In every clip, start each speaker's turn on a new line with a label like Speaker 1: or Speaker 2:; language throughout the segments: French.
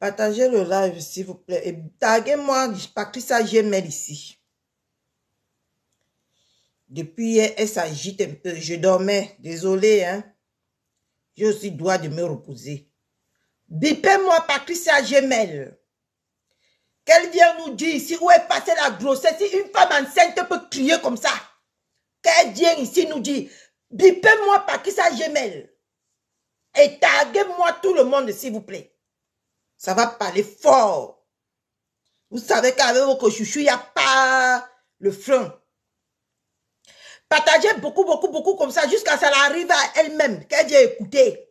Speaker 1: Partagez le live, s'il vous plaît. Et taguez-moi Patricia Gmail ici. Depuis hier, elle s'agite un peu. Je dormais. Désolé, hein. J'ai aussi le droit de me reposer. Bipez-moi Patricia Gmail. Qu'elle vient nous dire ici où est passée la grossesse. Si une femme enceinte peut crier comme ça. Qu'elle vient ici nous dire. Bipez-moi Patricia Gmail. Et taguez-moi tout le monde, s'il vous plaît. Ça va parler fort. Vous savez qu'avec vos chouchous, il n'y a pas le frein. Partagez beaucoup, beaucoup, beaucoup comme ça jusqu'à ça arrive à elle-même. Qu'elle vienne écouter.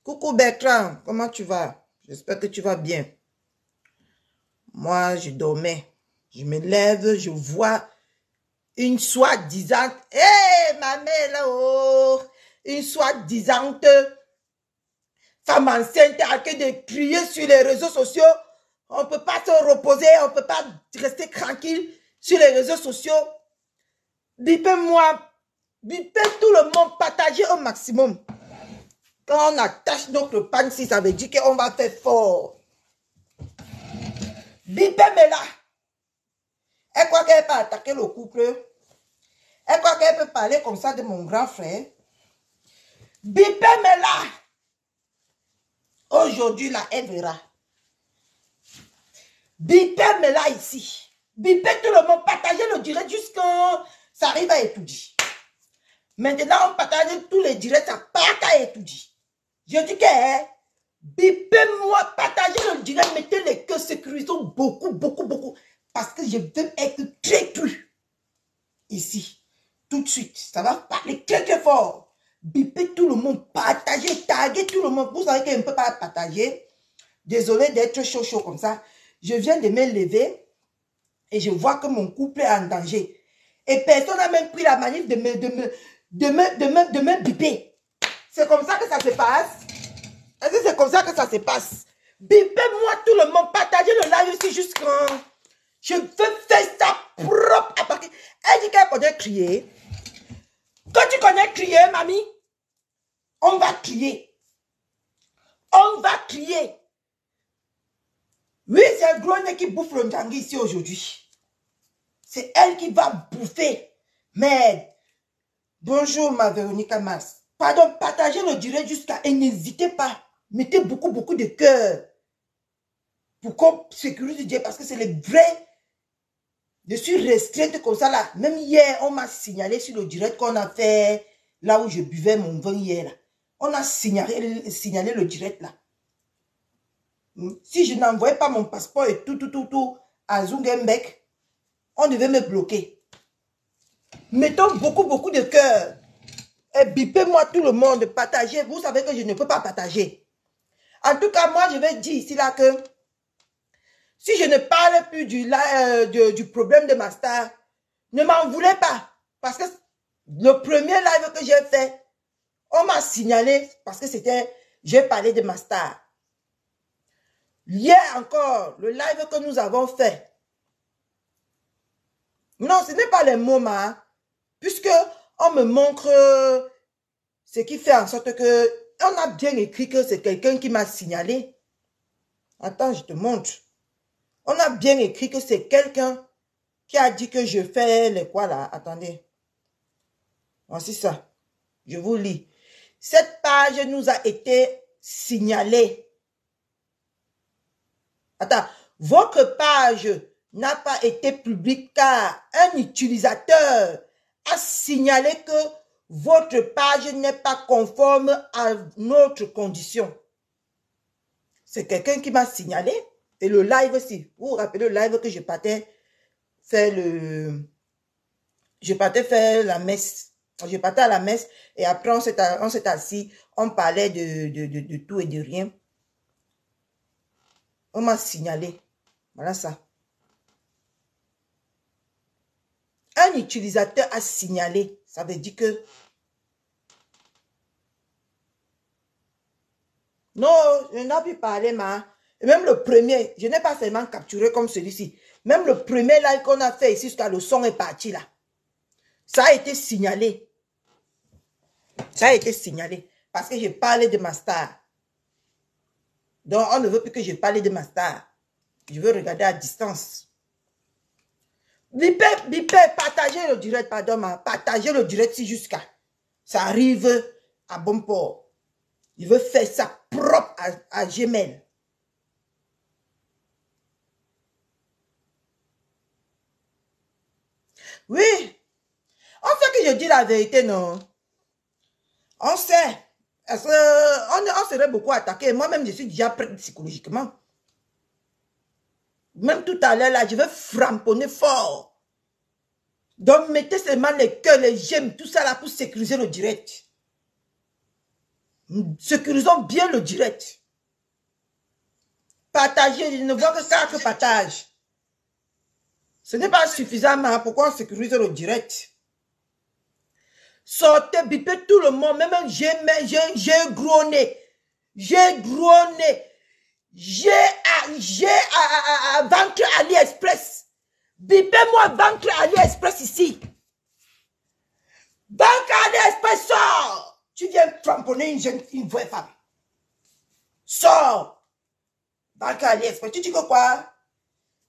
Speaker 1: Coucou Bertrand, comment tu vas? J'espère que tu vas bien. Moi, je dormais. Je me lève, je vois une soi-disant. Hé, ma mère là-haut. Une soi-disant femme enceinte arrêtez de crier sur les réseaux sociaux. On ne peut pas se reposer, on ne peut pas rester tranquille sur les réseaux sociaux. Bipez-moi, bipez tout le monde, partagez au maximum. Quand on attache notre panne, si ça veut dire qu'on va faire fort. Bipez-moi là. Elle croit qu'elle peut attaquer le couple. Elle croit qu'elle peut parler comme ça de mon grand frère. Bipez-moi là. Aujourd'hui, là, elle verra. Bipez-moi là ici. Bipez tout le monde. Partagez le direct jusqu'à ça arrive à étudier. Maintenant, on partage tous les directs, ça part à étudier. Je dis que, bipez-moi, partagez le direct, mettez les queues sécurisons beaucoup, beaucoup, beaucoup. Parce que je veux être très cru. Ici. Tout de suite. Ça va parler très, très fort. Bipez tout le monde, partagez, taguez tout le monde. Vous savez qu'elle ne peut pas partager. Désolé d'être chaud, chaud comme ça. Je viens de me lever et je vois que mon couple est en danger. Et personne n'a même pris la manif de me biper. C'est comme ça que ça se passe. Est-ce que c'est comme ça que ça se passe? Bipez-moi tout le monde. Partagez le live aussi jusqu'à... Je veux faire ça propre à partir. Elle dit qu'elle connaît crier. Quand tu connais crier, mamie, on va crier. On va crier. Oui, c'est un gros nez qui bouffe le ndangui ici aujourd'hui. C'est elle qui va bouffer. Merde. Bonjour, ma Véronica Mars. Pardon, partagez le direct jusqu'à... Et n'hésitez pas. Mettez beaucoup, beaucoup de cœur. Pour qu'on sécurise Dieu. Parce que c'est le vrai... Je suis restreinte comme ça là. Même hier, on m'a signalé sur le direct qu'on a fait... Là où je buvais mon vin hier là. On a signalé le direct là. Si je n'envoyais pas mon passeport et tout à Zungenbeck, on devait me bloquer. Mettons beaucoup, beaucoup de cœur. Et bipez-moi tout le monde, partagez. Vous savez que je ne peux pas partager. En tout cas, moi, je vais dire ici là que si je ne parle plus du problème de ma star, ne m'en voulez pas. Parce que le premier live que j'ai fait, on m'a signalé parce que c'était, j'ai parlé de ma star. Hier encore, le live que nous avons fait. Non, ce n'est pas les mots, hein, puisque on me montre ce qui fait en sorte que on a bien écrit que c'est quelqu'un qui m'a signalé. Attends, je te montre. On a bien écrit que c'est quelqu'un qui a dit que je fais les quoi là. Attendez. Voici ça. Je vous lis. Cette page nous a été signalée. Attends. Votre page n'a pas été publique car un utilisateur a signalé que votre page n'est pas conforme à notre condition. C'est quelqu'un qui m'a signalé. Et le live aussi. Vous vous rappelez le live que je partais faire la messe. Je partais à la messe et après on s'est assis. On parlait de tout et de rien. On m'a signalé. Voilà ça. Un utilisateur a signalé. Ça veut dire que... Non, je n'ai pas pu parler, ma. Et même le premier, je n'ai pas seulement capturé comme celui-ci. Même le premier live qu'on a fait ici, jusqu'à le son est parti là. Ça a été signalé. Ça a été signalé. Parce que je parlais de ma star. Donc, on ne veut plus que je parle de ma star. Je veux regarder à distance. Bipé, partagez le direct, pardon, partagez le direct si jusqu'à ça arrive à bon port. Il veut faire ça propre à Gmail. Oui. On sait que je dis la vérité, non? On sait. On serait beaucoup attaqué. Moi-même, je suis déjà prête psychologiquement. Même tout à l'heure, là, je vais framponner fort. Donc, mettez seulement les cœurs, les j'aime, tout ça là pour sécuriser le direct. Sécurisons bien le direct. Partagez, je ne vois que 4 partages. Ce n'est pas suffisamment. Pourquoi on sécurise le direct? Sortez, bipez tout le monde. Même j'ai gros nez. J'ai gros nez. J'ai ventre AliExpress. Bipez-moi ventre AliExpress ici. Banque AliExpress, sort. Tu viens tramponner une vraie femme. Sors. Banque AliExpress. Tu dis que quoi?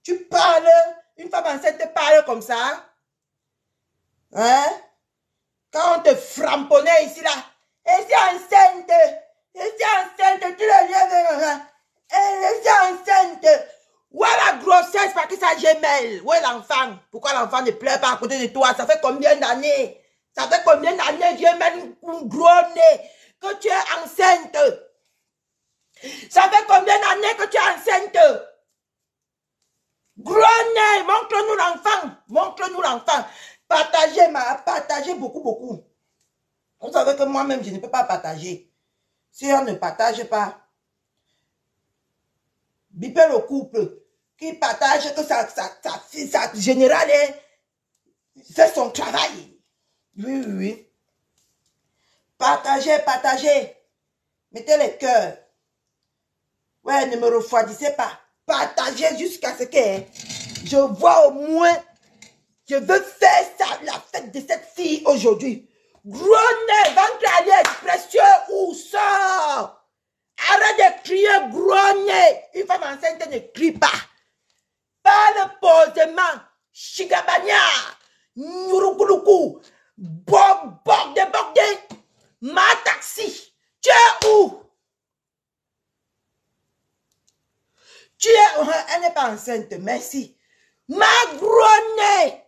Speaker 1: Tu parles, une femme enceinte te parle comme ça. Hein? Quand on te framponnait ici, là. Et c'est enceinte. Et c'est enceinte. Tu le viens. Et c'est enceinte. Où est la grossesse? Parce que ça Gmail. Où est l'enfant? Pourquoi l'enfant ne pleure pas à côté de toi? Ça fait combien d'années? Ça fait combien d'années Gmail un gros nez que tu es enceinte? Ça fait combien d'années que tu es enceinte? Gros nez, montre-nous l'enfant. Montre-nous l'enfant. Partagez beaucoup, beaucoup. Vous savez que moi-même, je ne peux pas partager. Si on ne partage pas, bipez le couple qui partage que sa générale fait son travail. Oui, oui, oui. Partagez. Mettez les cœurs. Ouais, ne me refroidissez pas. Partagez jusqu'à ce que je vois au moins. Je veux faire ça, la fête de cette fille aujourd'hui. Gros nez, ventre AliExpress, où sort? Arrête de crier gros nez. Une femme enceinte ne crie pas. Parle posément. Chigabanya. Nyurukuluku. Bordé. Ma taxi. Tu es où? Tu es... Elle n'est pas enceinte, merci. Ma gros nez.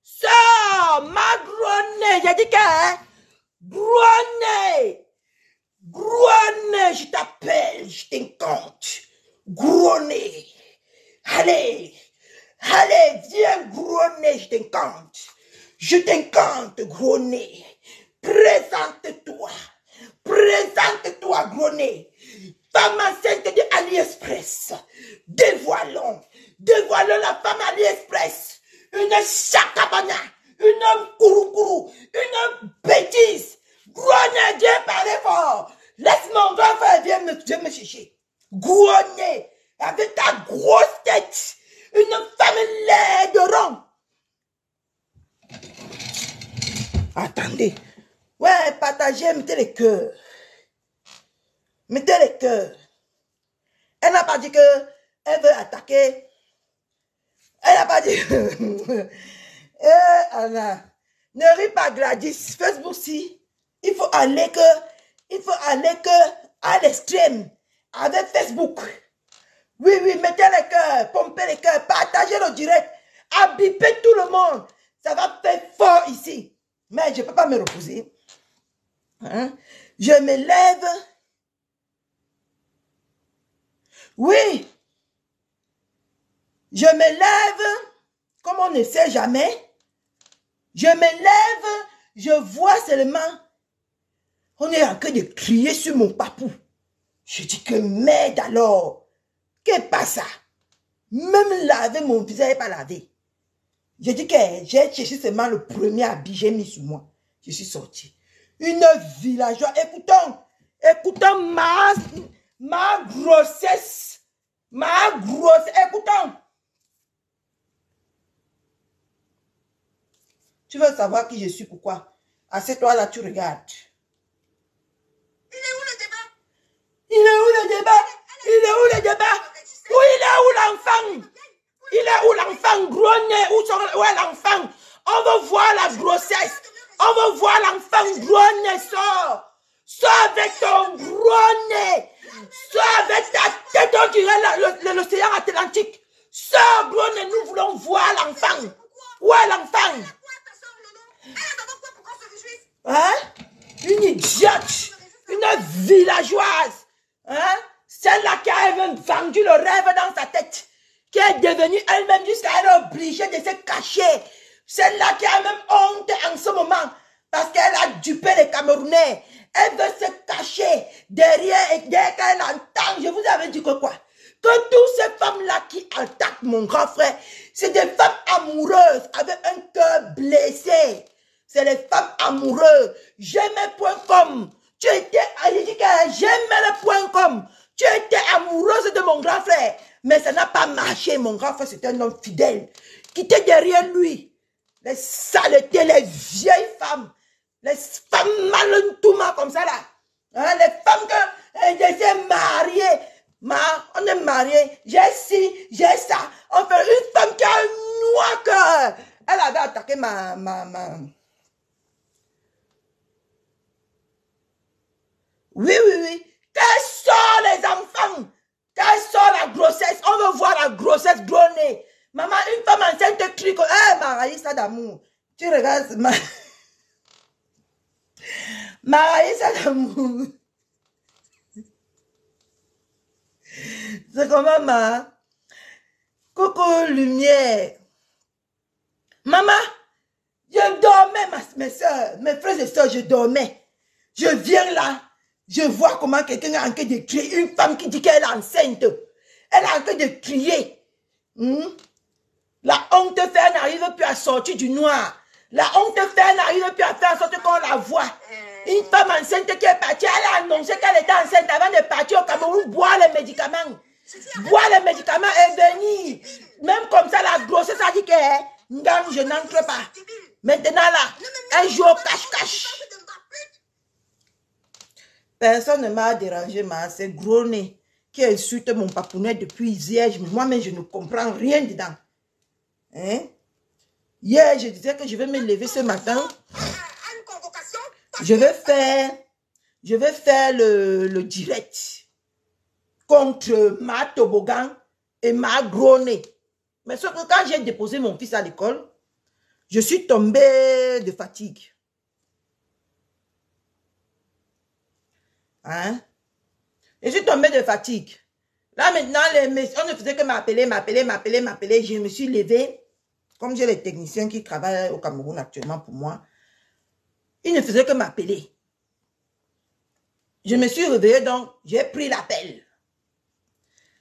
Speaker 1: Sors, ma gros nez. J'ai dit que... Gros nez. Gros nez, je t'appelle, je t'incompte. Gros nez. Allez, viens, gros nez, je t'incompte. Je t'incompte, gros nez. Présente-toi, gros nez. Femme enceinte de AliExpress. Dévoilons la femme AliExpress. Une chakabana, une kouroukourou, une bêtise. Gros nez, Dieu parle fort. Laisse mon grand frère, viens me chercher. Gros nez, avec ta grosse tête. Une femme laide rond. Attendez. Ouais, partagez, mettez les cœurs. Mettez les cœurs. Elle n'a pas dit que elle veut attaquer. Elle n'a pas dit. Anna, ne ris pas Gladys. Facebook, si. Il faut aller que à l'extrême avec Facebook. Oui, mettez les cœurs, pompez les cœurs, partagez le direct, habipez tout le monde. Ça va faire fort ici. Mais je ne peux pas me reposer. Hein? Je me lève. Oui. Je me lève, comme on ne sait jamais. Je me lève, je vois seulement. On est en train de crier sur mon papou. Je dis que merde alors. Qu'est-ce pas ça? Même laver mon visage n'est pas lavé. Je dis que j'ai cherché seulement le premier habit, j'ai mis sur moi. Je suis sorti. Une villageoise. Écoutons ma grossesse. Écoutons. Tu veux savoir qui je suis, pourquoi? Assieds-toi là, tu regardes. Il est où le débat? Il est où le débat? Il l'enfant? Il est où l'enfant? Gros nez, où est l'enfant? On veut voir la grossesse. On veut voir l'enfant. Gros nez, sors. Sors avec ton gros nez. Sors avec ta tête, on dirait l'océan Atlantique. Sors, gros nez, nous voulons voir l'enfant. Où est l'enfant? Hein? Une idiote. Une villageoise. Hein? Celle-là qui a même vendu le rêve dans sa tête. Qui est devenue elle-même jusqu'à être obligée de se cacher. Celle-là qui a même honte en ce moment. Parce qu'elle a dupé les Camerounais. Elle veut se cacher derrière et dès qu'elle entend, je vous avais dit que quoi? Que toutes ces femmes-là qui attaquent mon grand frère, c'est des femmes amoureuses avec un cœur blessé. C'est les femmes amoureuses. J'aimais.com. Tu étais, j'ai dit que j'aimais.com. Tu étais amoureuse de mon grand frère. Mais ça n'a pas marché. Mon grand frère, c'était un homme fidèle. Qui était derrière lui. Les saletés, les vieilles femmes. Les femmes malentouma comme ça là. Hein, les femmes que j'étais mariée. On est mariés. J'ai ci, j'ai ça. On fait une femme qui a un noir cœur. Elle avait attaqué ma... Oui. Qu'elle sort les enfants. Qu'elle sort la grossesse. On veut voir la grossesse gros nez. Maman, une femme enceinte te crie que... Eh, Maraïsa d'amour. Tu regardes... Maraïsa d'amour. C'est comment, maman? Coucou, lumière. Maman, je dormais, mes soeurs, mes frères et soeurs, je dormais. Je viens là, je vois comment quelqu'un est en train de crier. Une femme qui dit qu'elle est enceinte. Elle est en train de crier. La honte fait, elle n'arrive plus à sortir du noir. La honte fait, elle n'arrive plus à faire en sorte qu'on la voit. Une femme enceinte qui est partie, elle a annoncé qu'elle était enceinte avant de partir au Cameroun, boire les médicaments. Boire les médicaments et venir. Même comme ça, la grossesse a dit que je n'entre pas. Maintenant là, un jour cache-cache. Personne ne m'a dérangé, c'est gros nez qui insulte mon papounet depuis hier. Moi-même, je ne comprends rien dedans. Hein? Hier, je disais que je vais me lever ce matin. Je vais faire le direct contre ma toboggan et ma gros nez. Mais sauf que quand j'ai déposé mon fils à l'école, je suis tombée de fatigue. Hein? Je suis tombée de fatigue. Là maintenant, on ne faisait que m'appeler. Je me suis levée. Comme j'ai les techniciens qui travaillent au Cameroun actuellement pour moi, ils ne faisaient que m'appeler. Je me suis réveillée donc, j'ai pris l'appel.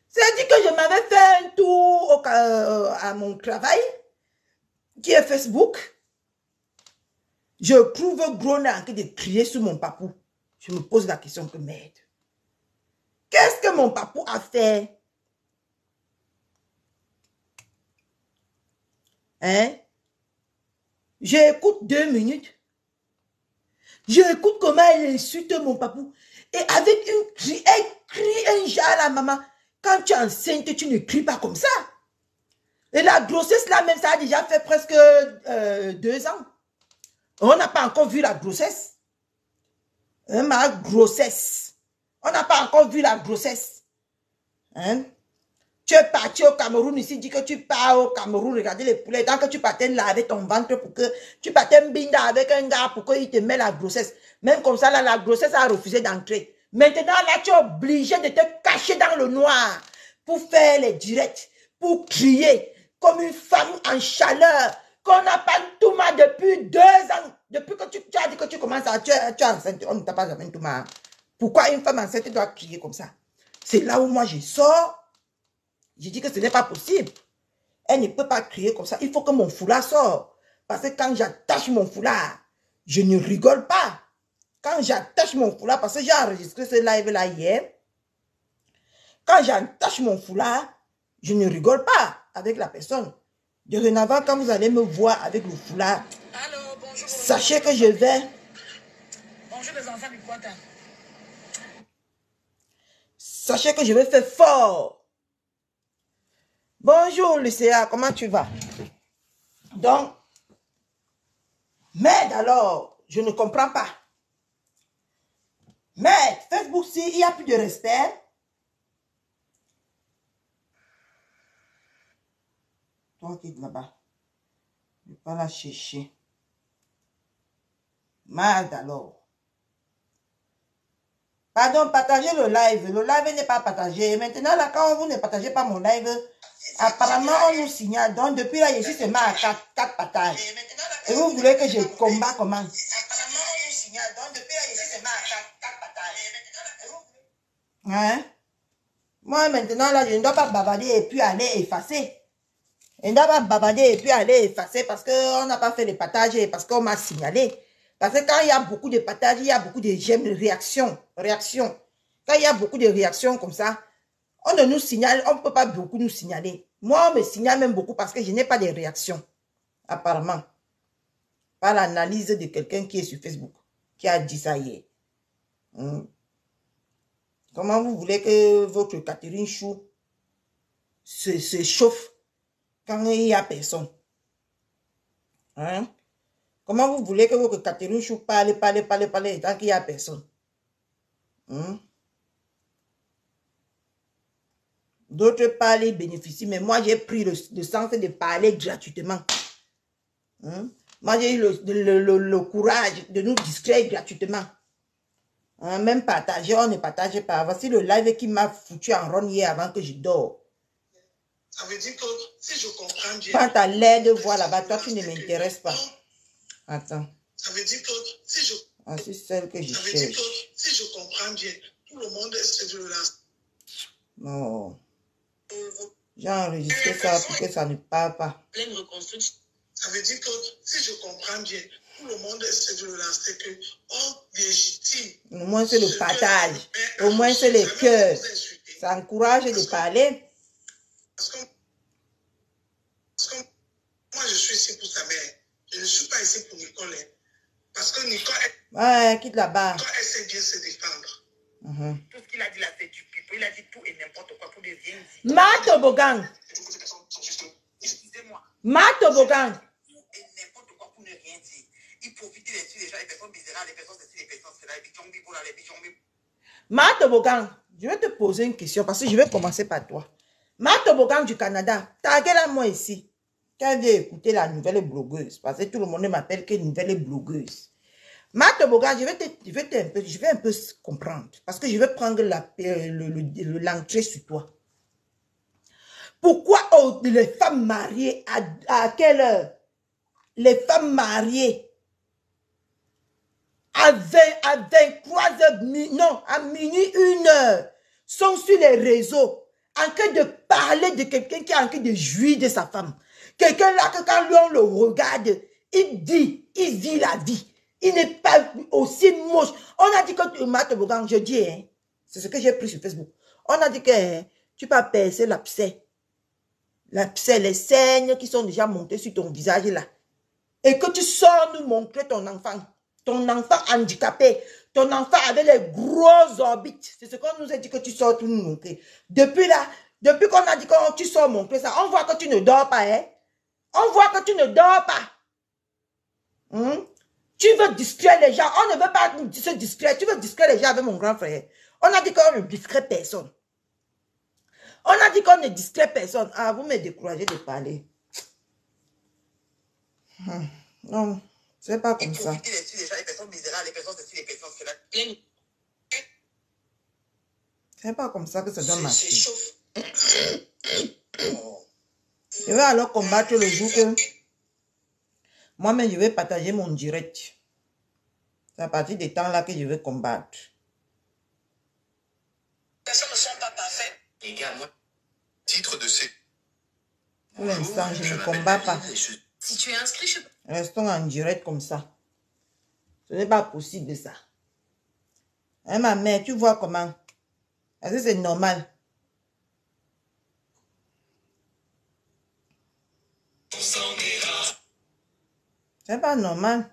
Speaker 1: C'est-à-dire que je m'avais fait un tour à mon travail, qui est Facebook. Je trouve gros nez en train de crier sur mon papou. Je me pose la question que merde. Qu'est-ce que mon papou a fait? Hein? J'écoute 2 minutes. J'écoute comment elle insulte mon papou. Et avec une cri, elle crie un genre à la maman. Quand tu es enceinte, tu ne cries pas comme ça. Et la grossesse là même, ça a déjà fait presque 2 ans. On n'a pas encore vu la grossesse. Ma grossesse. On n'a pas encore vu la grossesse. Hein? Tu es parti au Cameroun ici, dis que tu pars au Cameroun, regarder les poulets. Tant que tu partais laver ton ventre pour que tu partais binda avec un gars pour qu'il te mette la grossesse. Même comme ça, là, la grossesse a refusé d'entrer. Maintenant, là, tu es obligé de te cacher dans le noir pour faire les directs, pour crier comme une femme en chaleur qu'on n'a pas tout mal depuis 2 ans. Depuis que tu as dit que tu commences à... Tu es enceinte, on ne t'a pas jamais tout mal. Pourquoi une femme enceinte doit crier comme ça? C'est là où moi je sors. Je dis que ce n'est pas possible. Elle ne peut pas crier comme ça. Il faut que mon foulard sorte. Parce que quand j'attache mon foulard, je ne rigole pas. Quand j'attache mon foulard, parce que j'ai enregistré ce live-là hier. Quand j'attache mon foulard, je ne rigole pas avec la personne. Dorénavant, quand vous allez me voir avec le foulard, allô, bonjour, sachez que je vais... Bonjour les enfants du Quanta. Sachez que je vais faire fort. Bonjour Lucéa, comment tu vas? Donc, merde alors, je ne comprends pas. Merde, Facebook, si il n'y a plus de respect. Toi qui es là-bas, je ne vais pas la chercher. Merde alors. Pardon, partagez le live. Le live n'est pas partagé. Maintenant, là, quand vous ne partagez pas mon live, apparemment, on nous signale. Donc, depuis là, je suis seulement à 4 partages. Et vous voulez que je combat comment? Apparemment, on nous signale. Donc, depuis là, je suis seulement à 4 partages. Hein? Moi, maintenant, là, je ne dois pas bavarder et puis aller effacer. Je ne dois pas bavarder et puis aller effacer parce qu'on n'a pas fait de partage et parce qu'on m'a signalé. Parce que quand il y a beaucoup de partages, il y a beaucoup de j'aime, réactions. Quand il y a beaucoup de réactions comme ça, on ne nous signale, on ne peut pas beaucoup nous signaler. Moi, on me signale même beaucoup parce que je n'ai pas de réactions, apparemment. Par l'analyse de quelqu'un qui est sur Facebook, qui a dit ça hier. Comment vous voulez que votre Catherine Chou se chauffe quand il n'y a personne? Hein? Comment vous voulez que votre Catherine Chou parle tant qu'il n'y a personne? D'autres parlent et bénéficient, mais moi j'ai pris le sens de parler gratuitement. Moi j'ai eu le courage de nous distraire gratuitement. Même partager, on ne partage pas. Voici le live qui m'a foutu en rond hier avant que je dors. Ça veut dire que si je comprends bien. Quand tu as l'air de voir là-bas, toi tu ne m'intéresses pas. Attends. Ça veut dire que si je. Ah, c'est celle que je cherche. Ça veut dire que si je comprends bien, tout le monde est sur la. Non. J'ai enregistré ça pour que ça ne parle pas. Pleine reconstruction. Ça veut dire que si je comprends bien, tout le monde essaie de le lancer que, oh, légitime. Au moins c'est le partage. Au moins c'est les cœurs. Ça encourage de parler. Parce que moi je suis ici pour sa mère. Je ne suis pas ici pour Nicole. Parce que Nicole, ouais, quitte là-bas. Nicole, elle sait bien se défendre. Tout ce qu'il a dit là, c'est du pipeau. Il a dit tout et n'importe quoi pour ne rien dire. Ma toboggan. Excusez-moi. Ma toboggan. Tout et n'importe quoi pour ne rien dire. Il profite des gens, les personnes misérables, les personnes ceci, les personnes cela, les bichons bibo, les bichons bibo. Ma toboggan, je vais te poser une question parce que je vais commencer par toi. Ma toboggan du Canada, taguez-la moi ici. Quand vient écouter la nouvelle blogueuse, parce que tout le monde m'appelle que nouvelle blogueuse. Ma toboggan, je vais un peu comprendre. Parce que je vais prendre l'entrée sur toi. Pourquoi les femmes mariées, à quelle heure? Les femmes mariées, à 23h, non, à minuit, 1h, sont sur les réseaux, en train de parler de quelqu'un qui est en train de jouir de sa femme. Quelqu'un là, que quand lui on le regarde, il vit la vie. Il n'est pas aussi moche. On a dit que ma toboggan, je dis, hein, c'est ce que j'ai pris sur Facebook. On a dit que hein, tu peux percer l'abcès. L'abcès, les saignes qui sont déjà montées sur ton visage là. Et que tu sors nous montrer ton enfant handicapé, ton enfant avec les gros orbites. C'est ce qu'on nous a dit que tu sors tout nous montrer. Depuis là, depuis qu'on a dit que tu sors montrer ça, on voit que tu ne dors pas, hein. On voit que tu ne dors pas. Tu veux distraire les gens. On ne veut pas se distraire. Tu veux distraire les gens avec mon grand frère. On a dit qu'on ne distrait personne. On a dit qu'on ne distrait personne. Ah, vous me découragez de parler. Non, c'est pas comme ça. C'est pas comme ça que ça doit marcher. Je vais alors combattre le jour que moi-même je vais partager mon direct. C'est à partir des temps là que je vais combattre. Les personnes ne sont pas parfaites. Titre de ces. Pour l'instant, je ne combats pas. Si tu es inscrit, je... Restons en direct comme ça. Ce n'est pas possible ça. Hein, ma mère, tu vois comment? Est-ce que c'est normal? C'est pas normal.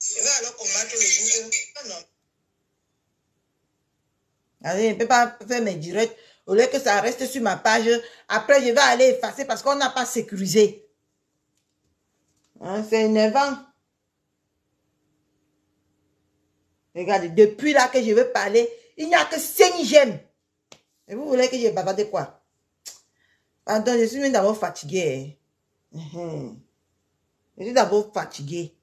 Speaker 1: Je vais alors combattre le jour. Allez, je ne peux pas faire mes directs. Au lieu que ça reste sur ma page, après je vais aller effacer parce qu'on n'a pas sécurisé. Hein, c'est énervant. Regardez, depuis là que je veux parler, il n'y a que 5 j'aime. Et vous voulez que je bavarde quoi? Pardon, je suis même d'abord fatiguée. Je suis d'abord fatiguée.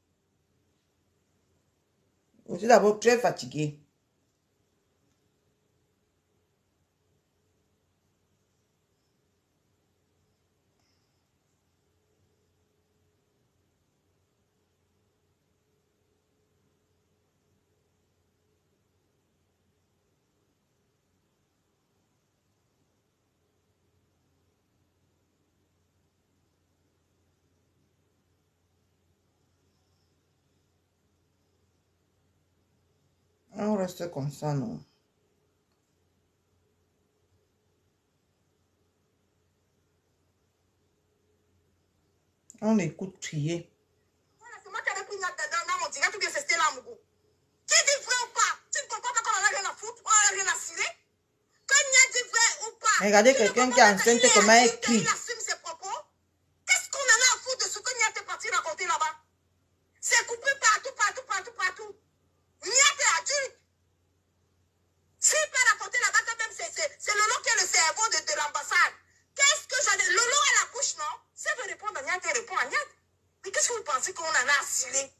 Speaker 1: Je suis d'abord très fatiguée. On reste comme ça, non? On écoute crier. C'est moi qui avais pris dans mon direct ou bien c'est Stella Mougou. Qui dit vrai ou pas? Tu ne comprends pas qu'on en a rien à foutre, on a rien à cirer? Quand il a dit vrai ou pas? Regardez quelqu'un qui est enceinte, comment elle crie. Il assume ses propos. Qu'est-ce qu'on en a à foutre de ce que Niat est parti raconter là-bas? C'est coupé partout, partout, partout, partout. Niat est adulte. S'il peut raconter là-bas, quand même, c'est Lolo qui est le cerveau de l'ambassade. Qu'est-ce que j'en ai? Lolo à la couche, non? Si elle veut répondre à Niat, elle répond à Niat. Mais qu'est-ce que vous pensez qu'on en a à cirer?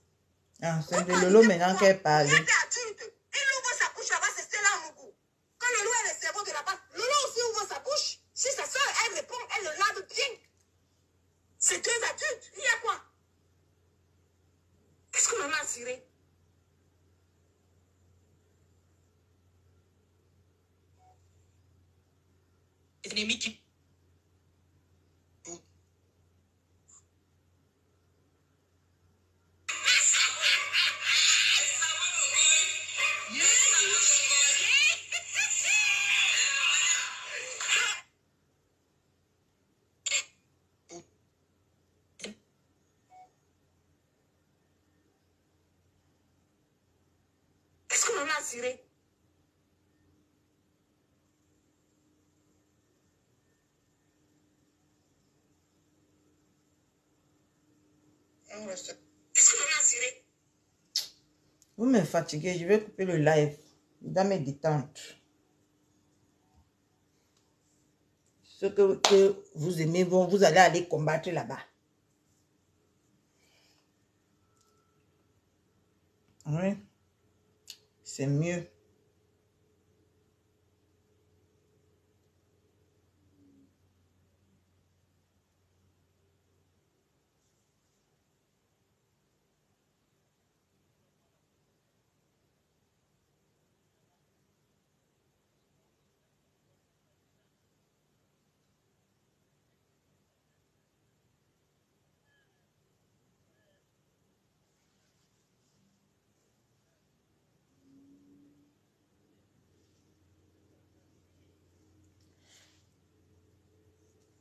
Speaker 1: Ah, c'est de Lolo maintenant qu'elle parle. Niat est adulte. Il ouvre sa bouche là-bas, c'est Stella Mougou. Quand Lolo est le cerveau de la base, Lolo aussi ouvre sa bouche. Si sa soeur, elle répond, elle le lave bien. C'est deux adultes. Il y a quoi? Qu'est-ce qu'on en a à cirer? Ennemi qui... Qu'est-ce qu'on en a à cirer? Qu'est-ce qu'on en a à cirer? Vous me fatiguez, je vais couper le live dans mes détentes. Ce que vous aimez, vous allez aller combattre là-bas. Oui, c'est mieux.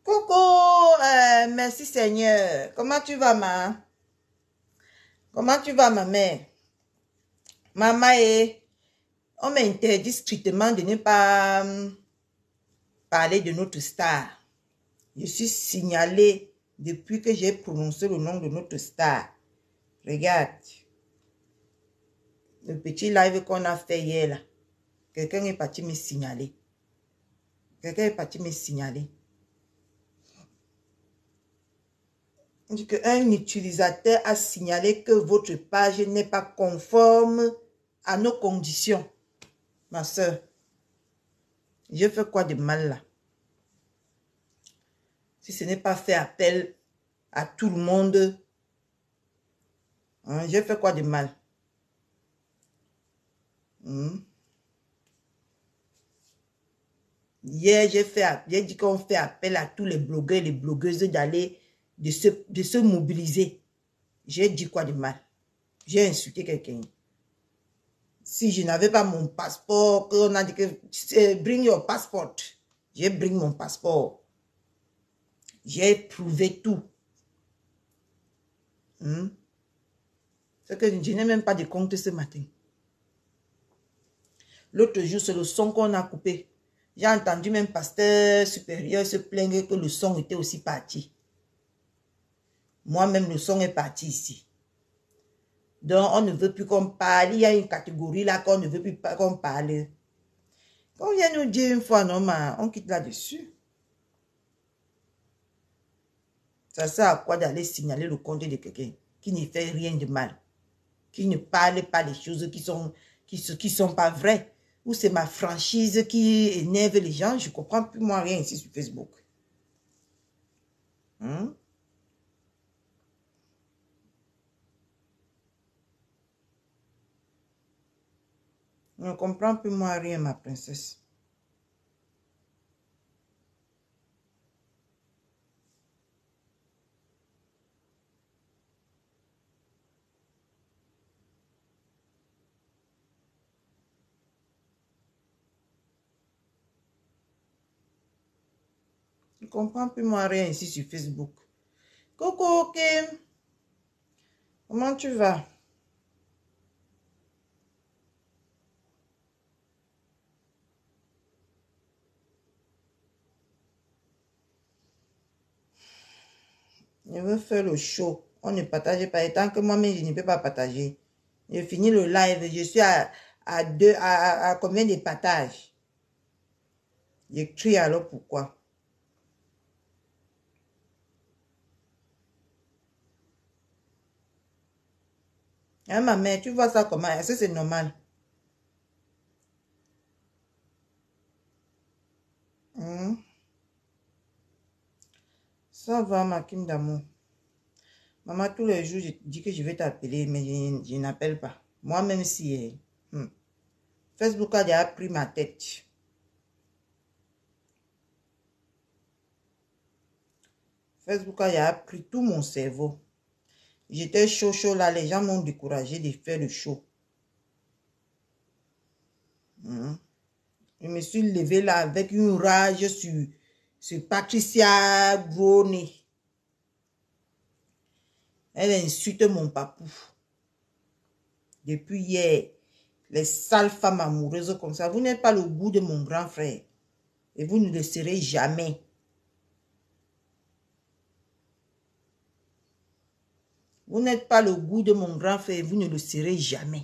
Speaker 1: Coucou, merci Seigneur. Comment tu vas, ma? Comment tu vas, ma mère? Maman, on m'interdit strictement de ne pas parler de notre star. Je suis signalée depuis que j'ai prononcé le nom de notre star. Regarde. Le petit live qu'on a fait hier, là. Quelqu'un est parti me signaler. Quelqu'un est parti me signaler. On dit qu'un utilisateur a signalé que votre page n'est pas conforme à nos conditions. Ma soeur, je fais quoi de mal là? Si ce n'est pas faire appel à tout le monde, hein, je fais quoi de mal? Hier, j'ai dit qu'on fait appel à tous les blogueurs et les blogueuses d'aller, de se mobiliser. J'ai dit quoi de mal? J'ai insulté quelqu'un. Si je n'avais pas mon passeport, qu'on a dit que bring your passport. J'ai bring mon passeport. J'ai prouvé tout. C'est que je n'ai même pas de compte ce matin. L'autre jour, c'est le son qu'on a coupé. J'ai entendu même pasteur supérieur se plaindre que le son était aussi parti. Moi-même, le son est parti ici. Donc, on ne veut plus qu'on parle. Il y a une catégorie là qu'on ne veut plus qu'on parle. Quand on vient nous dire une fois, non, on quitte là-dessus. Ça sert à quoi d'aller signaler le compte de quelqu'un qui ne fait rien de mal, qui ne parle pas des choses qui sont pas vraies, ou c'est ma franchise qui énerve les gens. Je ne comprends plus moi rien ici sur Facebook. Je ne comprends plus moi rien, ma princesse. Je ne comprends plus moi rien ici sur Facebook. Coco, Kim, comment tu vas? Je veux faire le show. On ne partage pas. Et tant que moi-même, je ne peux pas partager. J'ai fini le live. Je suis à combien de partages? J'écris alors pourquoi? Hein, ma mère, tu vois ça comment? Est-ce que c'est normal? Ça va, ma Kim d'amour. Maman, tous les jours, je dis que je vais t'appeler, mais je n'appelle pas. Moi, même si Facebook a déjà pris ma tête. Facebook a déjà pris tout mon cerveau. J'étais chaud là, les gens m'ont découragé de faire le show. Je me suis levée là avec une rage sur Patricia Brownie. Elle insulte mon papou. Depuis hier, les sales femmes amoureuses comme ça, vous n'êtes pas le goût de mon grand frère. Et vous ne le serez jamais. Vous n'êtes pas le goût de mon grand frère et vous ne le serez jamais.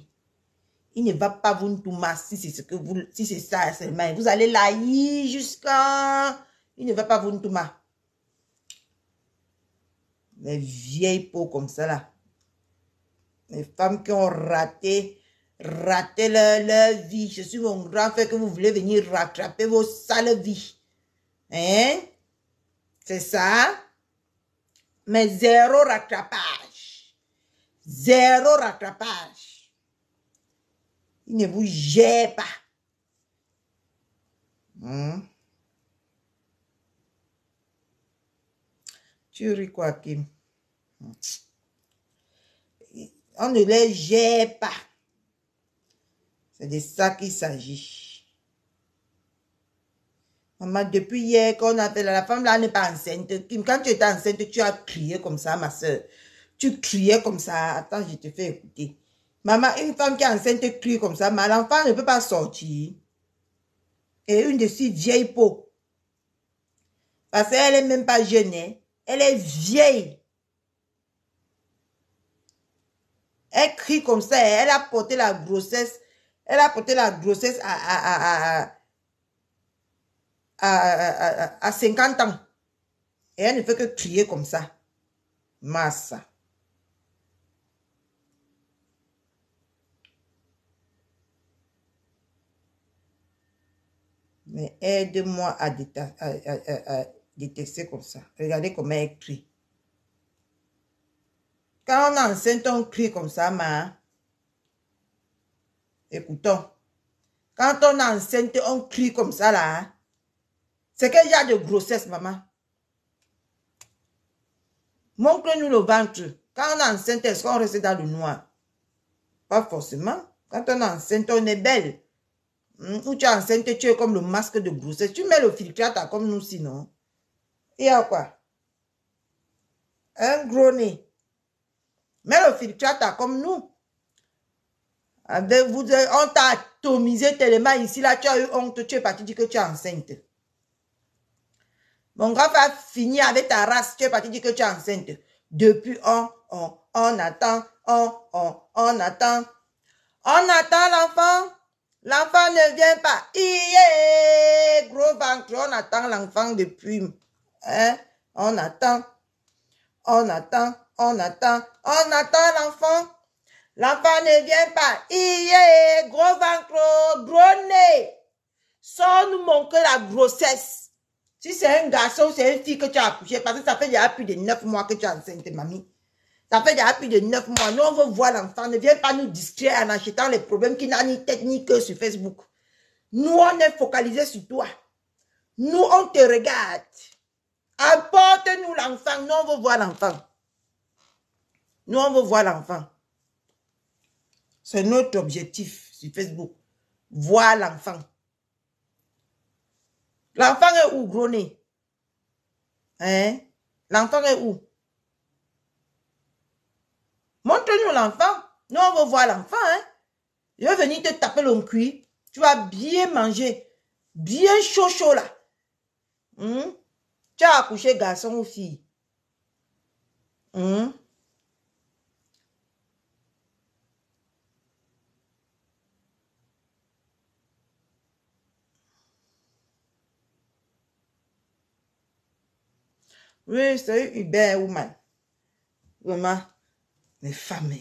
Speaker 1: Il ne va pas vous ntouma si c'est ce que vous, si c'est ça seulement. Vous allez l'haïr jusqu'à... Il ne va pas vous ntouma. Les vieilles peaux comme ça là. Les femmes qui ont raté leur vie. Je suis mon grand frère que vous voulez venir rattraper vos sales vies. Hein? C'est ça? Mais zéro rattrapage. Zéro rattrapage. Il ne vous gère pas. Tu ris quoi, Kim? On ne les gère pas. C'est de ça qu'il s'agit. Maman, depuis hier qu'on a fait la femme là n'est pas enceinte. Kim, quand tu étais enceinte, tu as crié comme ça, ma soeur. Tu criais comme ça. Attends, je te fais écouter. Maman, une femme qui est enceinte crie comme ça, mais l'enfant ne peut pas sortir. Et une de ces vieilles peaux. Parce qu'elle n'est même pas jeune. Hein? Elle est vieille. Elle crie comme ça. Elle a porté la grossesse. Elle a porté la grossesse à 50 ans. Et elle ne fait que crier comme ça. Massa. Mais aide-moi à détester comme ça. Regardez comment elle crie. Quand on est enceinte, on crie comme ça, ma. Écoutons. Quand on est enceinte, on crie comme ça, là. C'est qu'il y a de grossesse, maman. Montre-nous le ventre. Quand on est enceinte, est-ce qu'on reste dans le noir? Pas forcément. Quand on est enceinte, on est belle. Ou tu es enceinte, tu es comme le masque de grossesse. Tu mets le filtrate comme nous, sinon. Il y a quoi? Un gros nez. Mets le filtrate comme nous. Avec vous, on t'a atomisé tellement ici, là, tu as eu honte, tu es parti dire que tu es enceinte. Mon grand va finir avec ta race, tu es parti dire que tu es enceinte. Depuis, on attend, on attend. On attend l'enfant. L'enfant ne vient pas. Yeah, gros ventre, on attend l'enfant depuis. Hein? On attend. On attend, on attend, on attend l'enfant. L'enfant ne vient pas. Yeah, gros ventre, gros nez. Sans nous montrer la grossesse. Si c'est un garçon, c'est une fille que tu as accouché, parce que ça fait déjà plus de 9 mois que tu es enceinte, mamie. Ça fait déjà plus de 9 mois. Nous, on veut voir l'enfant. Ne viens pas nous distraire en achetant les problèmes qui n'ont ni tête ni queue sur Facebook. Nous, on est focalisé sur toi. Nous, on te regarde. Apporte-nous l'enfant. Nous, on veut voir l'enfant. Nous, on veut voir l'enfant. C'est notre objectif sur Facebook. Voir l'enfant. L'enfant est où, gros nez? Hein? L'enfant est où? Montre-nous l'enfant. Nous, on veut voir l'enfant, hein? Je vais venir te taper le cuir. Tu vas bien manger. Bien chaud, chaud, là. Tu as accouché garçon ou fille? Oui, c'est Hubert Woman. Vraiment, les femmes.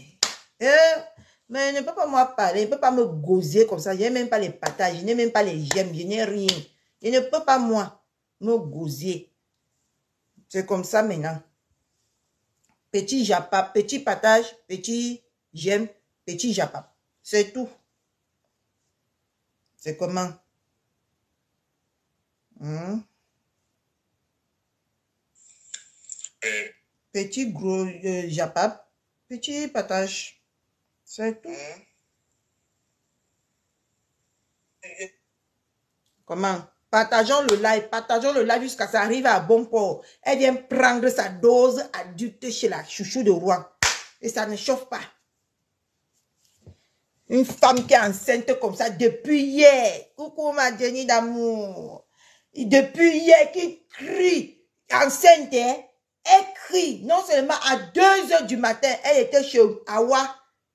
Speaker 1: Mais il ne peut pas moi parler, il ne peut pas me gauser comme ça. Je n'ai même pas les partages, je n'ai même pas les j'aime, je n'ai rien. Il ne peut pas moi me gauser. C'est comme ça maintenant. Petit japap, petit partage, petit j'aime, petit japap. C'est tout. C'est comment? Petit gros japap, petit partage. C'est tout. Comment? Partageons le live jusqu'à ça arrive à bon port. Elle vient prendre sa dose adulte chez la chouchou de roi. Et ça ne chauffe pas. Une femme qui est enceinte comme ça depuis hier. Coucou ma Jenny d'amour. Depuis hier qui crie. Enceinte, hein? Elle crie. Non seulement à 2 h du matin, elle était chez Awa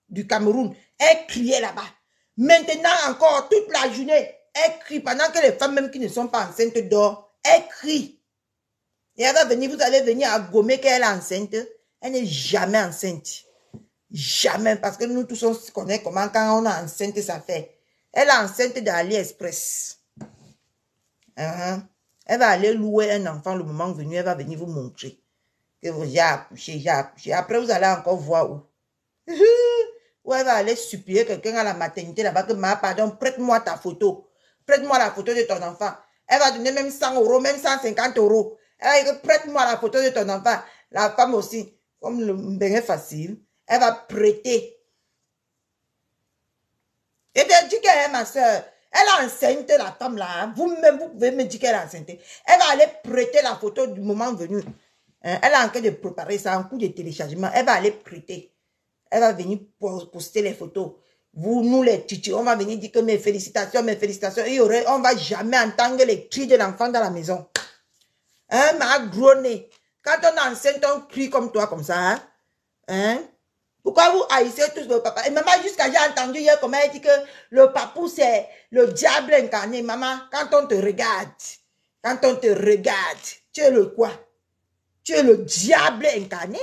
Speaker 1: du Cameroun. Elle criait là-bas. Maintenant encore toute la journée. Elle crie pendant que les femmes même qui ne sont pas enceintes dorment. Elle crie. Et elle va venir, vous allez venir à gommer qu'elle est enceinte. Elle n'est jamais enceinte. Jamais. Parce que nous tous on se connaît comment quand on est enceinte ça fait. Elle est enceinte d'AliExpress. Elle va aller louer un enfant le moment venu. Elle va venir vous montrer que vous avez accouché, j'ai accouché. Après vous allez encore voir où. Ou elle va aller supplier quelqu'un à la maternité là-bas que pardon, prête-moi ta photo. Prête-moi la photo de ton enfant. Elle va donner même 100 €, même 150 €. Elle va dire, prête-moi la photo de ton enfant. La femme aussi, comme le bien est facile, elle va prêter. Et te dis qu'elle est ma soeur. Elle est enceinte, la femme là. Vous-même, vous pouvez me dire qu'elle est enceinte. Elle va aller prêter la photo du moment venu. Elle est en train de préparer ça en coup de téléchargement. Elle va aller prêter. Elle va venir poster les photos. Vous, nous les tutus, on va venir dire que mes félicitations, mes félicitations. Et on ne va jamais entendre les cris de l'enfant dans la maison. Ma gros nez. Quand on est enceinte, on crie comme toi, comme ça. Pourquoi vous haïssez tous le papa? Et maman, jusqu'à j'ai entendu hier comment elle dit que le papou, c'est le diable incarné. Maman, quand on te regarde, tu es le quoi? Tu es le diable incarné?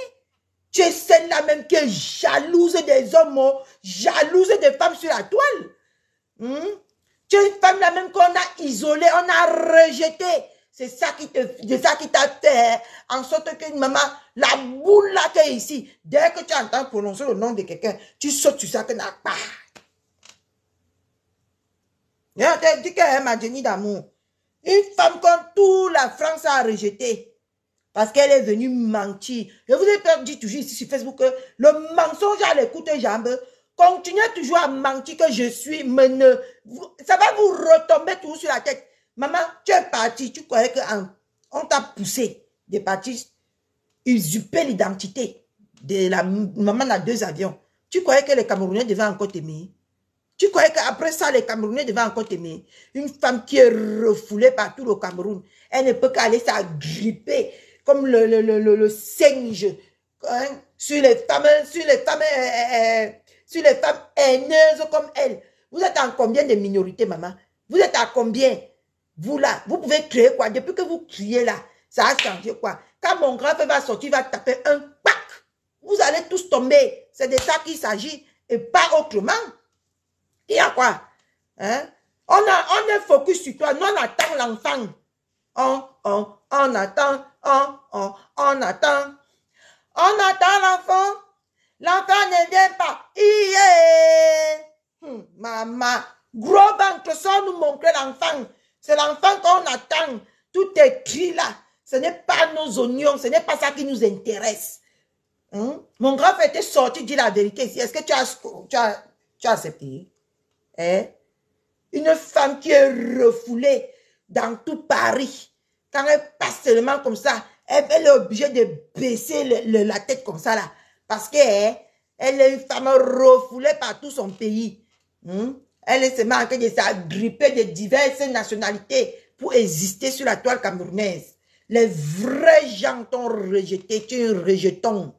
Speaker 1: Tu es celle-là même qui est jalouse des hommes, jalouse des femmes sur la toile. Tu es une femme là même qu'on a isolée, on a rejetée. C'est ça qui t'a fait en sorte que maman, la boule là qui est ici, dès que tu entends prononcer le nom de quelqu'un, tu sautes sur ça que n'a pas. Je te dis qu'elle est ma Jenny d'amour. Une femme comme toute la France a rejetée. Parce qu'elle est venue mentir. Je vous ai dit toujours ici sur Facebook que le mensonge à l'écoute jambe. Continuez toujours à mentir que je suis meneux. Ça va vous retomber tout sur la tête. Maman, tu es parti. Tu croyais qu'on t'a poussé de partir usurper l'identité de la maman à 2 avions. Tu croyais que les Camerounais devaient encore t'aimer. Tu croyais qu'après ça, les Camerounais devaient encore t'aimer? Une femme qui est refoulée par tout le Cameroun, elle ne peut qu'aller s'agripper comme le singe, hein, sur les femmes haineuses comme elle. Vous êtes en combien de minorités, maman? Vous êtes à combien? Vous là, vous pouvez crier quoi? Depuis que vous criez là, ça a changé quoi? Quand mon grand frère va sortir, il va taper un pack. Vous allez tous tomber. C'est de ça qu'il s'agit et pas autrement. Il y a quoi? Hein? On est focus sur toi. Nous, on attend l'enfant. On attend. On attend. On attend l'enfant. L'enfant ne vient pas. Maman. Gros ventre, sans nous montrer l'enfant. C'est l'enfant qu'on attend. Tout est écrit là. Ce n'est pas nos oignons. Ce n'est pas ça qui nous intéresse. Mon grand frère était sorti dire la vérité ici. Est-ce que tu as accepté? Hein? Une femme qui est refoulée dans tout Paris. Quand elle passe seulement comme ça, elle est obligée de baisser la tête comme ça là. Parce qu'elle est une femme refoulée par tout son pays. Elle est seulement en train de s'agripper de diverses nationalités pour exister sur la toile camerounaise. Les vrais gens t'ont rejeté. Tu es un rejeton.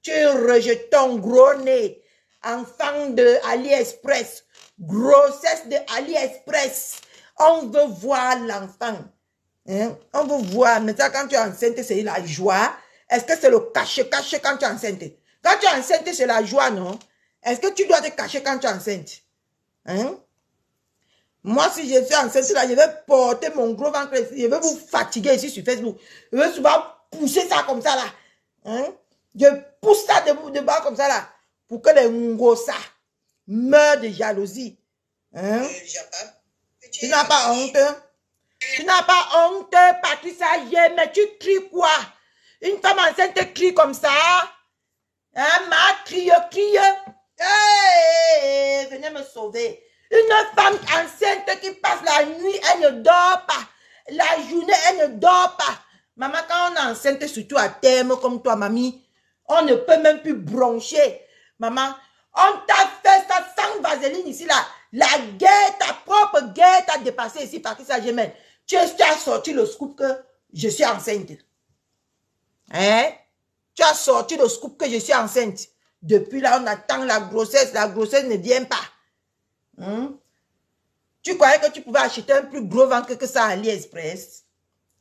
Speaker 1: Tu es un rejeton gros nez. Enfant de AliExpress. Grossesse de AliExpress. On veut voir l'enfant. On veut voir. Mais ça, quand tu es enceinte, c'est la joie. Est-ce que c'est le caché quand tu es enceinte? Quand tu es enceinte, c'est la joie, non? Est-ce que tu dois te cacher quand tu es enceinte? Moi, si je suis enceinte, là, je vais porter mon gros ventre ici. Je vais vous fatiguer ici sur Facebook. Je vais souvent pousser ça comme ça, là. Je pousse ça de bas comme ça, là. Pour que les ngosa meurent de jalousie. Tu n'as pas honte? Tu n'as pas honte, Patricia, mais tu cries quoi? Une femme enceinte crie comme ça? Ma crie. Hey, venez me sauver. Une femme enceinte qui passe la nuit, elle ne dort pas. La journée, elle ne dort pas. Maman, quand on est enceinte, surtout à terme comme toi, mamie, on ne peut même plus broncher. Maman, on t'a fait ça sans vaseline ici, là. La guerre, ta propre guerre t'a dépassé ici, Patricia Gemel. Tu as sorti le scoop que je suis enceinte. Tu as sorti le scoop que je suis enceinte. Depuis là, on attend la grossesse. La grossesse ne vient pas. Tu croyais que tu pouvais acheter un plus gros ventre que ça à AliExpress?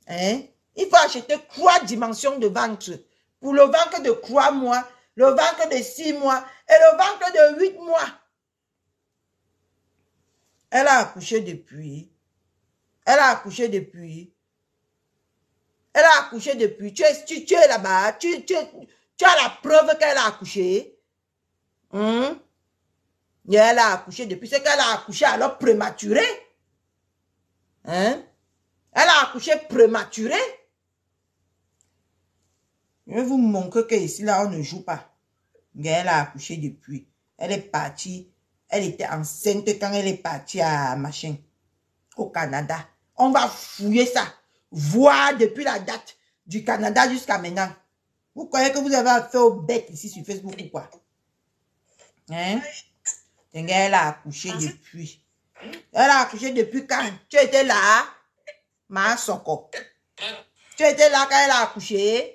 Speaker 1: Il faut acheter 3 dimensions de ventre. Pour le ventre de 3 mois, le ventre de 6 mois et le ventre de 8 mois. Elle a accouché depuis. Elle a accouché depuis. Tu es là-bas. Tu as la preuve qu'elle a accouché. Et elle a accouché depuis. C'est qu'elle a accouché alors prématuré. Elle a accouché prématuré. Je vais vous montrer que ici, là, on ne joue pas. Mais elle a accouché depuis. Elle est partie. Elle était enceinte quand elle est partie à machin. Au Canada. On va fouiller ça. Voir depuis la date du Canada jusqu'à maintenant. Vous croyez que vous avez affaire aux bêtes ici sur Facebook ou quoi? Elle a accouché depuis. Elle a accouché depuis quand? Tu étais là? Ma soko. Tu étais là quand elle a accouché?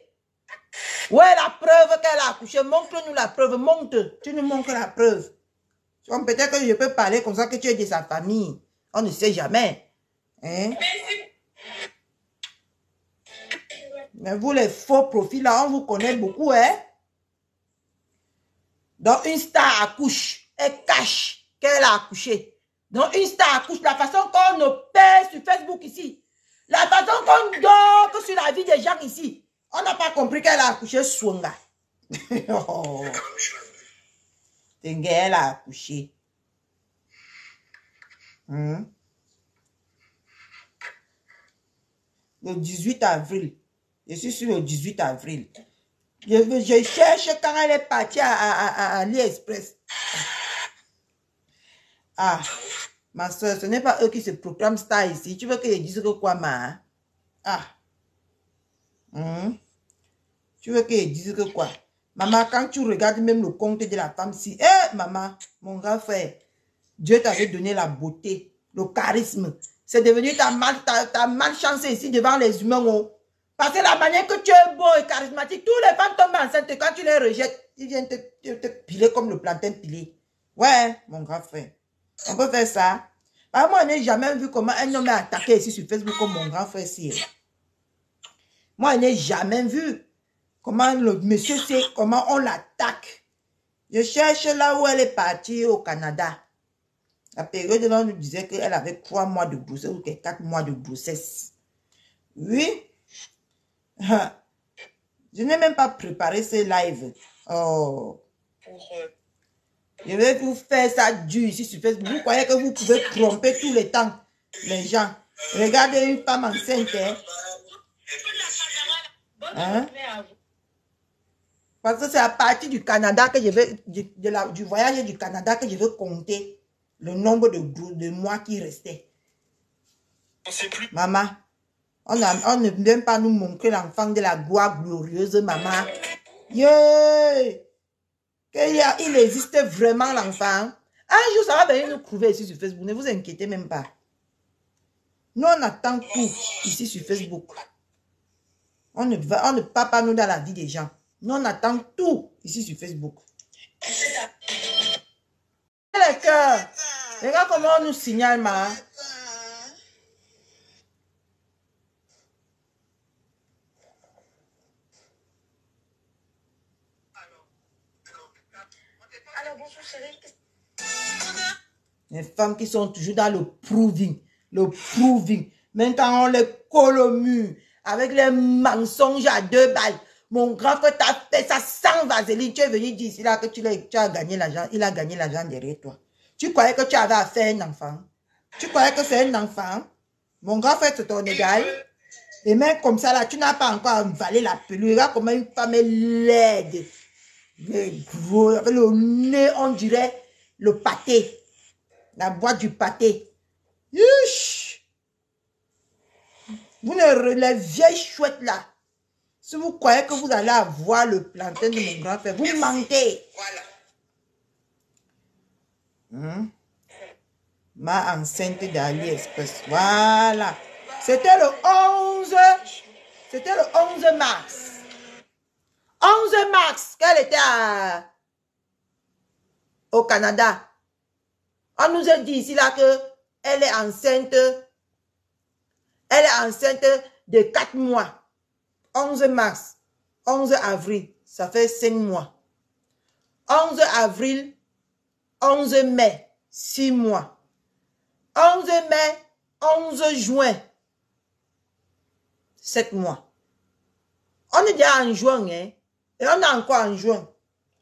Speaker 1: Ouais, la preuve qu'elle a accouché. Montre-nous la preuve. Montre. Tu nous montres la preuve. Peut-être que je peux parler comme ça que tu es de sa famille. On ne sait jamais. Mais vous, les faux profils, là, on vous connaît beaucoup, Donc, une star accouche. Elle cache qu'elle a accouché. Donc, une star accouche. La façon qu'on opère sur Facebook ici. La façon qu'on dort sur la vie des gens ici. On n'a pas compris qu'elle a accouché Swanga. Oh. Elle a accouché. Le 18 avril. Je suis sur le 18 avril. Je cherche quand elle est partie à AliExpress. Ma soeur, ce n'est pas eux qui se proclament star ici. Tu veux que je dise que quoi, ma? Tu veux que je dise que quoi? Maman, quand tu regardes même le compte de la femme, si, maman, mon grand frère, Dieu t'avait donné la beauté, le charisme. C'est devenu ta malchance ici devant les humains. Oh. Parce que la manière que tu es beau et charismatique, tous les femmes tombent enceintes quand tu les rejettes, ils viennent te piler comme le plantain pilé. Ouais, mon grand frère. On peut faire ça. Alors, moi, je n'ai jamais vu comment un homme est attaqué ici sur Facebook comme mon grand frère Cyr. Moi, je n'ai jamais vu comment le monsieur sait comment on l'attaque. Je cherche là où elle est partie au Canada. La période où on nous disait qu'elle avait 3 mois de grossesse ou 4 mois de grossesse. Oui. Je n'ai même pas préparé ce live. Oh. Je vais vous faire ça dur ici sur Facebook. Vous croyez que vous pouvez tromper tous les temps les gens. Regardez une femme enceinte. Hein? Parce que c'est à partir du Canada que je vais, du voyage du Canada que je veux compter le nombre de mois qui restaient. Maman, on ne vient pas nous montrer l'enfant de la gloire glorieuse, maman. Yeah! Il existe vraiment l'enfant. Un jour, ça va venir nous trouver ici sur Facebook. Ne vous inquiétez même pas. Nous, on attend tout ici sur Facebook. On ne part pas nous dans la vie des gens. Nous, on attend tout ici sur Facebook. Les cœurs. Regarde comment on nous signale, ma. Alors, bonjour chérie. Les femmes qui sont toujours dans le proving. Le proving. Maintenant, on les colle au mur. Avec les mensonges à 2 balles. Mon grand frère t'a fait ça sans vaseline. Tu es venu dire ici là que tu as gagné l'argent. Il a gagné l'argent derrière toi. Tu croyais que tu avais affaire à un enfant. Tu croyais que c'est un enfant. Mon grand frère, c'est ton égal. Et même comme ça là, tu n'as pas encore avalé la pelure. Regarde comment une femme est laide. Mais gros, avec le nez, on dirait le pâté. La boîte du pâté. Yush! Vous ne, les vieilles chouettes là. Si vous croyez que vous allez avoir le plantain de mon grand frère, vous mentez. Voilà. Ma enceinte d'AliExpress. Voilà. C'était le 11. C'était le 11 mars. 11 mars, qu'elle était au Canada. On nous a dit ici là que elle est enceinte. Elle est enceinte de 4 mois. 11 mars, 11 avril, ça fait 5 mois. 11 avril, 11 mai, 6 mois. 11 mai, 11 juin, 7 mois. On est déjà en juin, hein? Et on est encore en juin.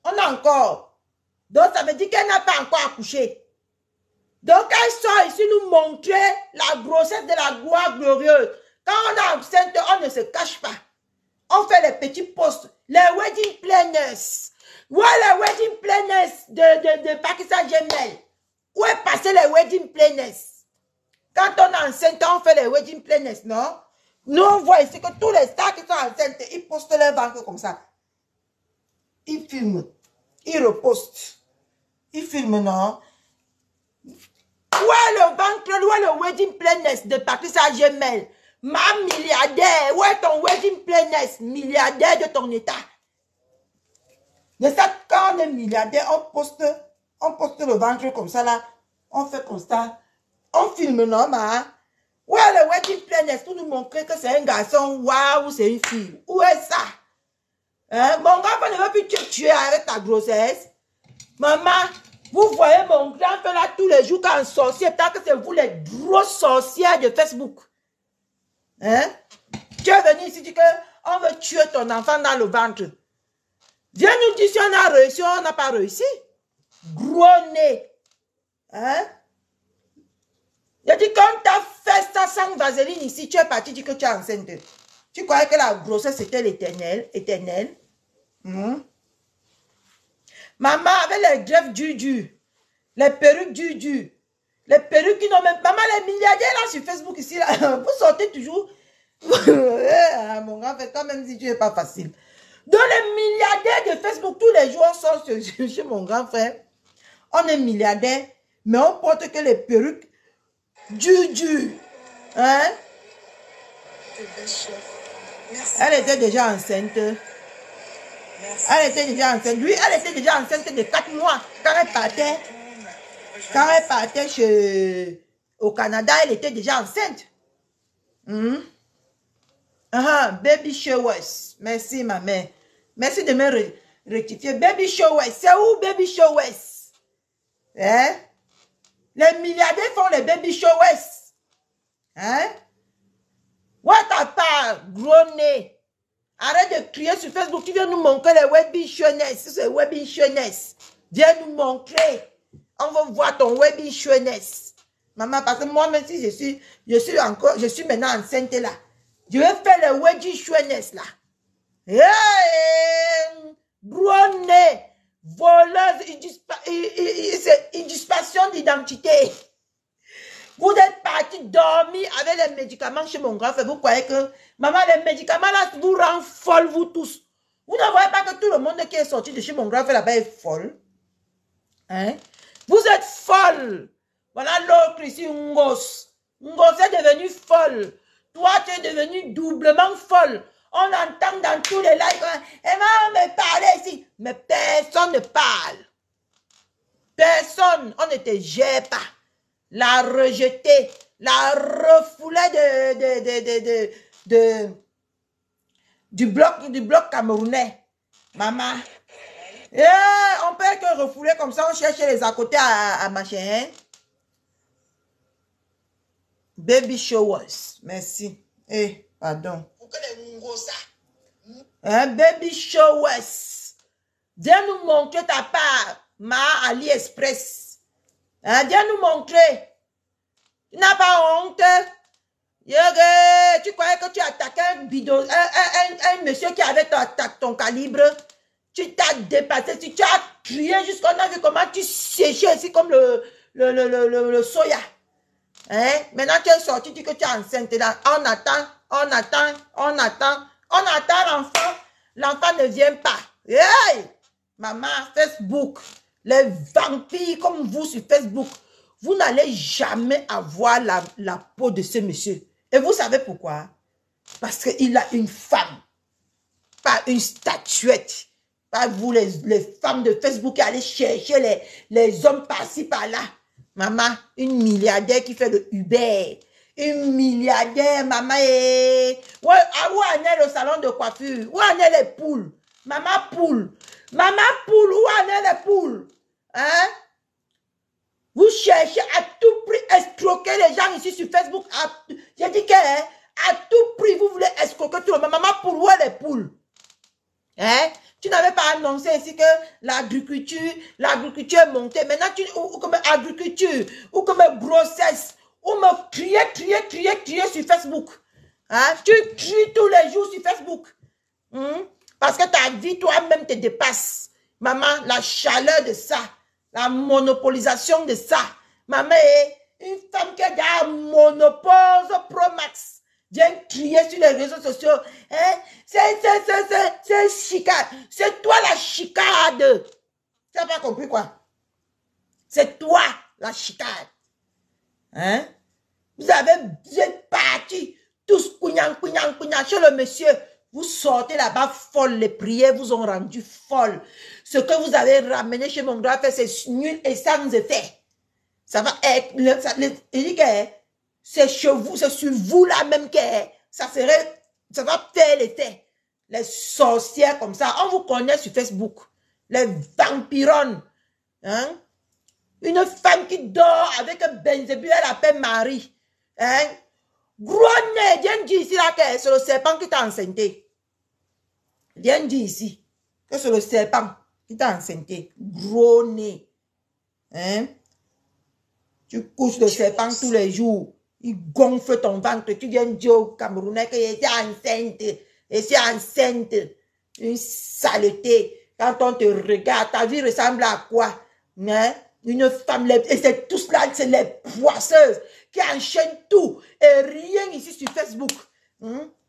Speaker 1: On a encore. Donc, ça veut dire qu'elle n'a pas encore accouché. Donc, elle sort ici nous montrer la grossesse de la gloire glorieuse. Quand on est enceinte, on ne se cache pas. On fait les petits posts, les wedding planners. Où est les wedding planners de Pakistan Gmail? Où est passé les wedding planners? Quand on est enceinte, on fait les wedding planners, non? Nous, on voit ici que tous les stars qui sont enceintes, ils postent leur ventre comme ça. Ils filment, ils repostent. Ils filment, non? Où est le ventre, où est le wedding planners de Pakistan Gmail? Ma milliardaire, où est ton wedding planners, milliardaire de ton état? De ça, quand on est milliardaire, on poste le ventre comme ça là, on fait comme ça, on filme normal. Où est le wedding planners pour nous montrer que c'est un garçon, waouh, c'est une fille? Où est ça? Hein? Mon grand-père ne veut plus te tuer avec ta grossesse. Maman, vous voyez mon grand-père là tous les jours quand sorcier, tant que c'est vous les grosses sorcières de Facebook. Hein? Tu es venu ici, tu dis qu'on veut tuer ton enfant dans le ventre. Viens nous dire si on a réussi ou on n'a pas réussi. Gros nez. Hein? Je dis quand tu as fait ça sans vaseline ici, tu es parti dire que tu es enceinte. Tu croyais que la grossesse était éternelle? Maman, avec les greffes du, les perruques du, les perruques qui n'ont même pas. Maman, les milliardaires là sur Facebook ici, là, vous sortez toujours. Mon grand frère, quand même si tu n'es pas facile. Donc les milliardaires de Facebook, tous les jours, sont chez mon grand frère. On est milliardaire, Mais on porte que les perruques dur. Hein? Elle était déjà enceinte. Elle était déjà enceinte. Lui, elle était déjà enceinte de 4 mois. Quand elle partait au Canada, elle était déjà enceinte. Baby showers. Merci, ma mère. Merci de me rectifier. Baby showers. C'est où baby showers? Hein? Les milliardaires font les baby showers. Hein? What a part, gros nez? Arrête de crier sur Facebook. Tu viens nous montrer les baby showers. C'est baby showers. Viens nous montrer. On va voir ton baby showers. Maman, parce que moi, même si je suis maintenant enceinte là. Je vais faire le wedgie choueness là. Hey! Bronné, voleuse, usurpation d'identité. Vous êtes parti dormir avec les médicaments chez mon grand frère. Vous croyez que, maman, les médicaments là vous rendent folle, vous tous. Vous ne voyez pas que tout le monde qui est sorti de chez mon grand frère là-bas est folle. Hein? Vous êtes folle. Voilà l'autre ici, Ngos. Ngos est devenu folle. Toi, tu es devenu doublement folle. On entend dans tous les lives. Emma me parlait ici. Mais personne ne parle. Personne. On ne te gère pas. La rejeter. La refouler du bloc camerounais. Maman. On peut que refouler comme ça. On cherche les à côté à machin. Hein? Baby showers. Merci. Pardon. Baby showers. Viens nous montrer ta part. Ma AliExpress. Viens nous montrer. Tu n'as pas honte. Tu croyais que tu attaquais un bidon, un monsieur qui avait ton calibre. Tu t'as dépassé. Tu as crié jusqu'on a vu comment tu séchais ici comme le soya. Hein? Maintenant tu es sorti, tu dis que tu es enceinte là. On attend l'enfant. L'enfant ne vient pas. Hey! Maman, Facebook, les vampires comme vous sur Facebook, vous n'allez jamais avoir la peau de ce monsieur. Et vous savez pourquoi? Parce qu'il a une femme, pas une statuette. Pas vous les femmes de Facebook qui allez chercher les hommes par-ci par-là. Maman, une milliardaire qui fait le Uber. Une milliardaire, maman. Où en est le salon de coiffure? Où en est les poules? Maman poule. Maman poule, où en est les poules? Hein? Vous cherchez à tout prix escroquer les gens ici sur Facebook. J'ai dit que à tout prix, vous voulez escroquer tout le monde. Maman poule, où est les poules? Hein? Tu n'avais pas annoncé ici que l'agriculture est montée. Maintenant, ou comme agriculture, ou comme grossesse, ou me crier sur Facebook. Hein? Tu cries tous les jours sur Facebook. Parce que ta vie, toi-même, te dépasse. Maman, la chaleur de ça, la monopolisation de ça. Maman est une femme qui a un monopole Pro Max. Viens crier sur les réseaux sociaux. Hein? C'est chicane. C'est toi la chicane. Tu n'as pas compris quoi? C'est toi la chicane. Hein? Vous êtes partis tous couignant chez le monsieur. Vous sortez là-bas folle. Les prières vous ont rendu folle. Ce que vous avez ramené chez mon grand frère, c'est nul et sans effet. Ça va être... Il dit que c'est chez vous, c'est sur vous là même que ça va faire l'effet. Les sorcières comme ça, on vous connaît sur Facebook. Les vampironnes. Hein? Une femme qui dort avec un Benzébut, elle appelle Marie. Hein? Gros nez, viens dire ici là que c'est le serpent qui t'a enceinté. Viens dire ici que c'est le serpent qui t'a enceinté. Gros nez. Hein? Tu couches le serpent tous les jours. Il gonfle ton ventre. Tu viens dire au Camerounais que j'étais enceinte. Et c'est enceinte. Une saleté. Quand on te regarde, ta vie ressemble à quoi? Hein? Une femme, et c'est tout cela, c'est les poisseuses qui enchaînent tout. Et rien ici sur Facebook.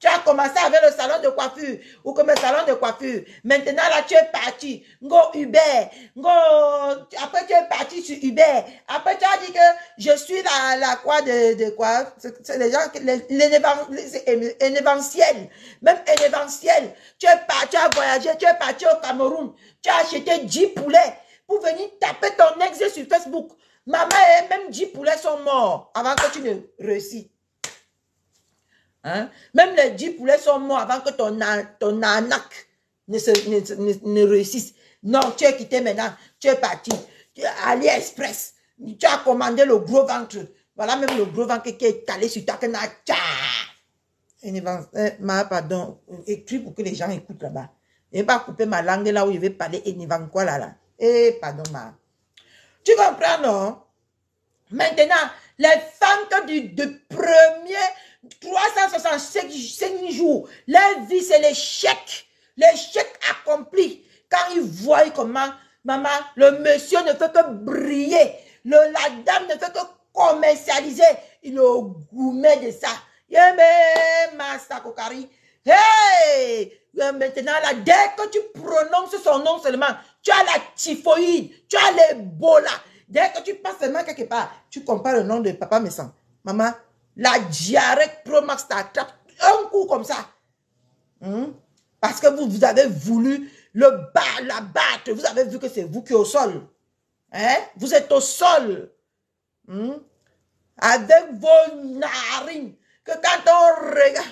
Speaker 1: Tu as commencé avec le salon de coiffure ou comme le salon de coiffure. Maintenant, là, tu es parti. Ngo Uber. Après, tu es parti sur Uber. Après, tu as dit que je suis la quoi de quoi? C'est les gens, l'événementiel. Même événementiel. Tu as voyagé, tu es parti au Cameroun. Tu as acheté 10 poulets pour venir taper ton ex sur Facebook. Maman et même 10 poulets sont morts avant que tu ne réussisses. Hein? Même les 10 poulets sont morts avant que ton arnaque ne réussisse. Non, tu es quitté maintenant. Tu es parti. Tu es AliExpress. Tu as commandé le gros ventre. Voilà même le gros ventre qui est calé sur ta canne. Pardon. Écris pour que les gens écoutent là-bas. Et pas couper ma langue là où je vais parler. Quoi là. Pardon, ma. Tu comprends, non? Maintenant, les femmes de premier 365 jours, leur vie, c'est l'échec. L'échec accompli. Quand ils voient comment, maman, le monsieur ne fait que briller. La dame ne fait que commercialiser. Il est au gourmet de ça. Hey! Maintenant, là, dès que tu prononces son nom seulement, tu as la typhoïde, tu as l'Ebola. Dès que tu passes seulement quelque part, tu compares le nom de papa Messan. Maman, la diarrhée Pro Max t'attrape un coup comme ça. Parce que vous avez voulu la battre. Vous avez vu que c'est vous qui êtes au sol. Hein? Vous êtes au sol. Avec vos narines. Que quand on regarde.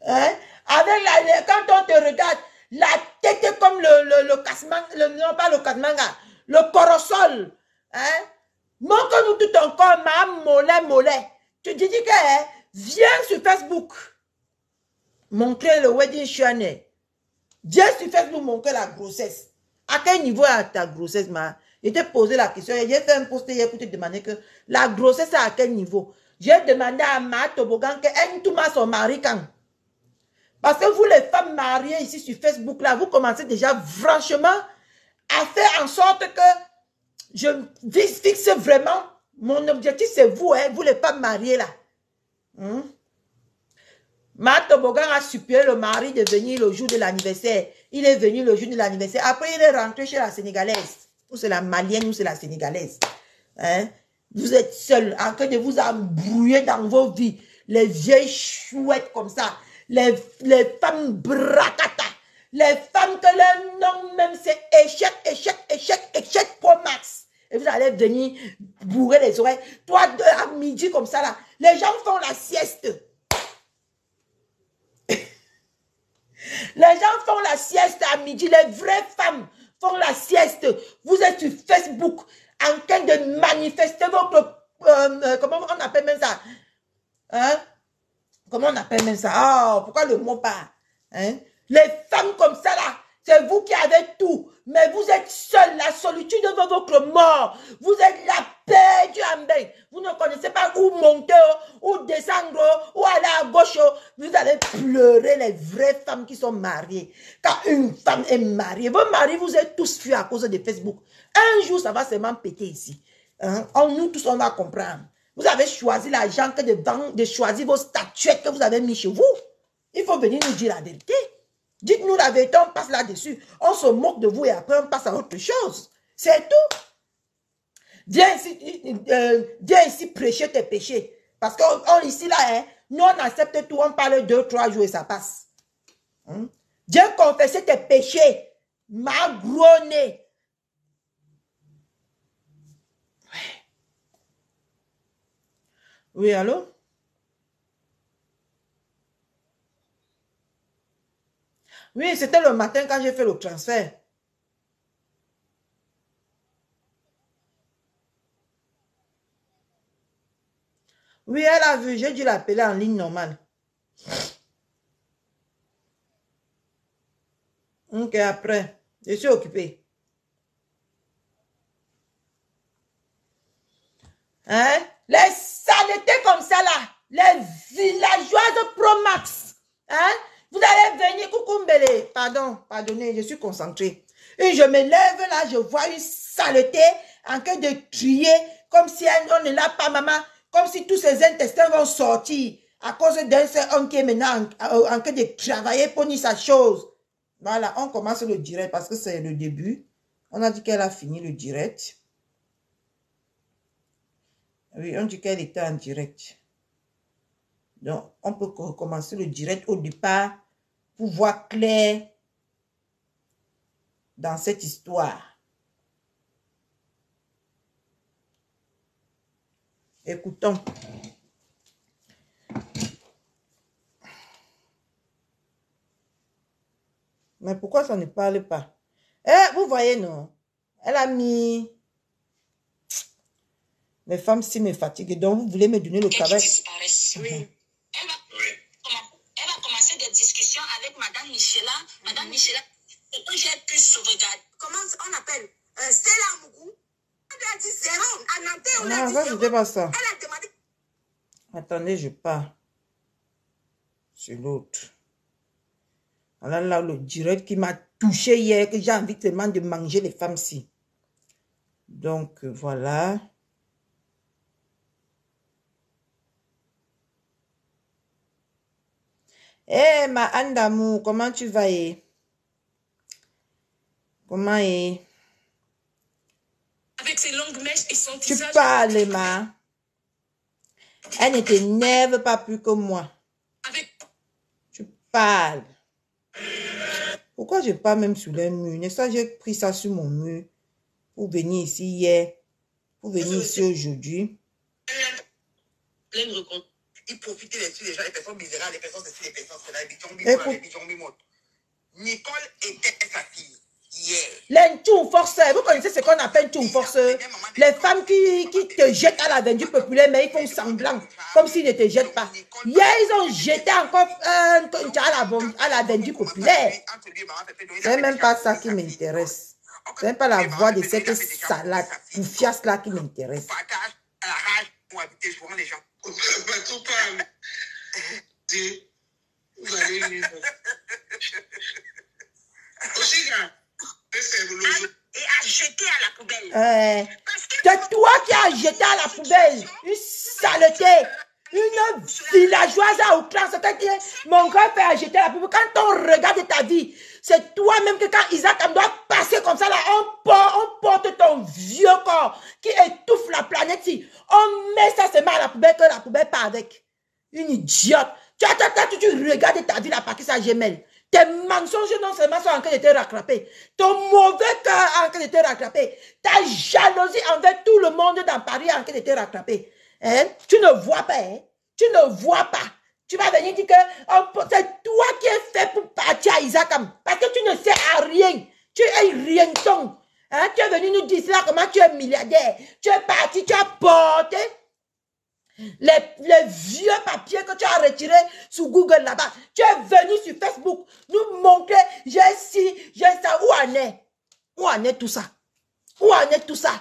Speaker 1: Hein? Quand on te regarde, la tête est comme le casse-manga, non pas le casse-manga, le corosol. Hein? Montre-nous tout ton corps, ma mollet. Tu dis que, hein, viens sur Facebook. Montrer le wedding channel. Viens sur Facebook montrer la grossesse. À quel niveau est ta grossesse, ma? Je t'ai posé la question. J'ai fait un post hier pour te demander que la grossesse est à quel niveau. J'ai demandé à Ma Tobogan qu'elle tout son mari quand. Parce que vous, les femmes mariées ici sur Facebook, là, vous commencez déjà franchement à faire en sorte que je fixe vraiment mon objectif, c'est vous, hein, vous les femmes mariées, là. Ma Tobogan a supplié le mari de venir le jour de l'anniversaire. Il est venu le jour de l'anniversaire. Après, il est rentré chez la Sénégalaise. Ou c'est la Malienne, ou c'est la Sénégalaise. Hein? Vous êtes seul en train de vous embrouiller dans vos vies. Les vieilles chouettes comme ça. Les femmes bracata. Les femmes que leur nom même c'est échec Pro Max. Et vous allez venir bourrer les oreilles. Toi, à midi comme ça là, les gens font la sieste. Les gens font la sieste à midi. Les vraies femmes font la sieste. Vous êtes sur Facebook en train de manifester votre... comment on appelle même ça? Hein? Comment on appelle même ça? Oh, pourquoi le mot pas? Hein? Les femmes comme ça là, c'est vous qui avez tout. Mais vous êtes seul. La solitude de votre mort. Vous êtes la perdue en bain. Vous ne connaissez pas où monter, où descendre, où aller à gauche. Vous allez pleurer les vraies femmes qui sont mariées. Quand une femme est mariée, vos maris vous êtes tous fuis à cause de Facebook. Un jour, ça va seulement péter ici. Hein? Nous tous, on va comprendre. Vous avez choisi l'argent que de choisir vos statuettes que vous avez mis chez vous. Il faut venir nous dire la vérité. Dites-nous la vérité, on passe là-dessus. On se moque de vous et après on passe à autre chose. C'est tout. Viens ici prêcher tes péchés. Parce que ici, là, hein, nous on accepte tout, on parle 2-3 jours et ça passe. Viens confesser tes péchés. Ma gros nez. Oui, allô? Oui, c'était le matin quand j'ai fait le transfert. Oui, elle a vu. J'ai dû l'appeler en ligne normale. Ok, après. Je suis occupée. Hein? Les saletés comme ça là. Les villageoises Pro Max. Hein? Vous allez venir, coucou Mbele. Pardonnez, je suis concentrée. Et je me lève là, je vois une saleté en train de crier comme si on ne l'a pas, maman, comme si tous ces intestins vont sortir à cause d'un seul homme qui est maintenant en train de travailler pour nier sa chose. Voilà, on commence le direct parce que c'est le début. On a dit qu'elle a fini le direct. Oui, on dit qu'elle était en direct. Donc, on peut recommencer le direct au départ pour voir clair dans cette histoire. Écoutons. Mais pourquoi ça ne parle pas? Eh, vous voyez, non? Elle a mis... Les femmes, si me fatiguent, donc vous voulez me donner le travail.
Speaker 2: Oui. Elle va commencer des discussions avec Madame Michela. Madame Michela, j'ai pu sauvegarder. Comment on appelle? Stella Mougou. Elle a dit zéro. À Nantais, on a dit zéro.
Speaker 1: C'était pas ça.
Speaker 2: Elle a demandé.
Speaker 1: Attendez, je pars. C'est l'autre. Alors là, le direct qui m'a touché hier, que j'ai envie tellement de manger les femmes-ci. Donc, voilà. Eh, ma Anne d'amour, comment tu vas? Comment est?
Speaker 2: Avec ses longues mèches et son
Speaker 1: Tu
Speaker 2: visage.
Speaker 1: parles, ma. Elle ne t'énerve pas plus que moi.
Speaker 2: Avec...
Speaker 1: Tu parles. Pourquoi je parle même sur les murs? N'est-ce pas, j'ai pris ça sur mon mur pour venir ici hier, pour venir ici aujourd'hui.
Speaker 2: Pleine rencontre.
Speaker 3: Il profitait des gens, les personnes misérables, les personnes ceci, les personnes cela, Nicole était sa fille hier.
Speaker 1: Les tchoum forceurs, vous connaissez ce qu'on appelle tchoum forceurs? Les femmes qui te jettent à la vendue populaire, mais ils font semblant, comme s'ils ne te jettent pas. Hier, ils ont jeté encore à la vendue populaire. C'est même pas ça qui m'intéresse. C'est même pas la voix de cette salade poufiasse là qui m'intéresse.
Speaker 3: Pour habiter, je vois les gens.
Speaker 2: Tout parle. Dis, vous allez vivre. Aussi, et à jeter à la poubelle.
Speaker 1: C'est toi qui as jeté à la poubelle. Une saleté. Une villageoise à outrance. Mon grand-père a jeté à la poubelle. Quand on regarde ta vie, c'est toi-même que quand Isaac doit passer comme ça, là, on porte ton vieux corps qui étouffe la planète. On met ça seulement à la poubelle, que la poubelle part avec. Une idiote. Tu regardes ta vie, la partie ça gemelle. Tes mensonges non seulement sont en train de te rattraper. Ton mauvais cœur est en train de te rattraper. Ta jalousie envers tout le monde dans Paris est en train de te rattraper. Hein? Tu ne vois pas. Hein? Tu ne vois pas. Tu vas venir dire que c'est toi qui es fait pour partir à Isakam. Parce que tu ne sais à rien. Tu es rien ton. Hein? Tu es venu nous dire là comment tu es milliardaire. Tu es parti, tu as porté les vieux papiers que tu as retirés sur Google là-bas. Tu es venu sur Facebook nous montrer j'ai ci, j'ai ça. Où en est? Où en est tout ça? Où en est tout ça?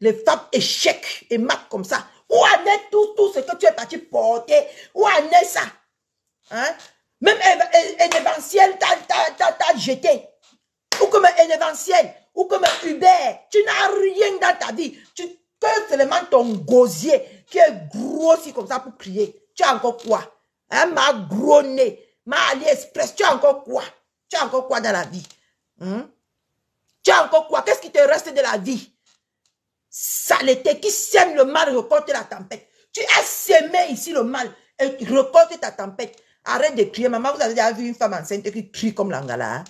Speaker 1: Les femmes échecs et mat comme ça. Où en est tout ce que tu es parti porter? Où en est ça? Hein? Même événementiel t'as jeté. Ou comme un événementiel. Ou comme un Uber. Tu n'as rien dans ta vie. Que seulement ton gosier qui est gros aussi comme ça pour crier. Tu as encore quoi? Hein? Ma gros nez. Ma AliExpress. Tu as encore quoi? Tu as encore quoi dans la vie? Hein? Tu as encore quoi? Qu'est-ce qui te reste de la vie? Saleté qui sème le mal, récolte la tempête. Tu as sémé ici le mal et récolte ta tempête. Arrête de crier. Maman, vous avez déjà vu une femme enceinte qui crie comme l'angala?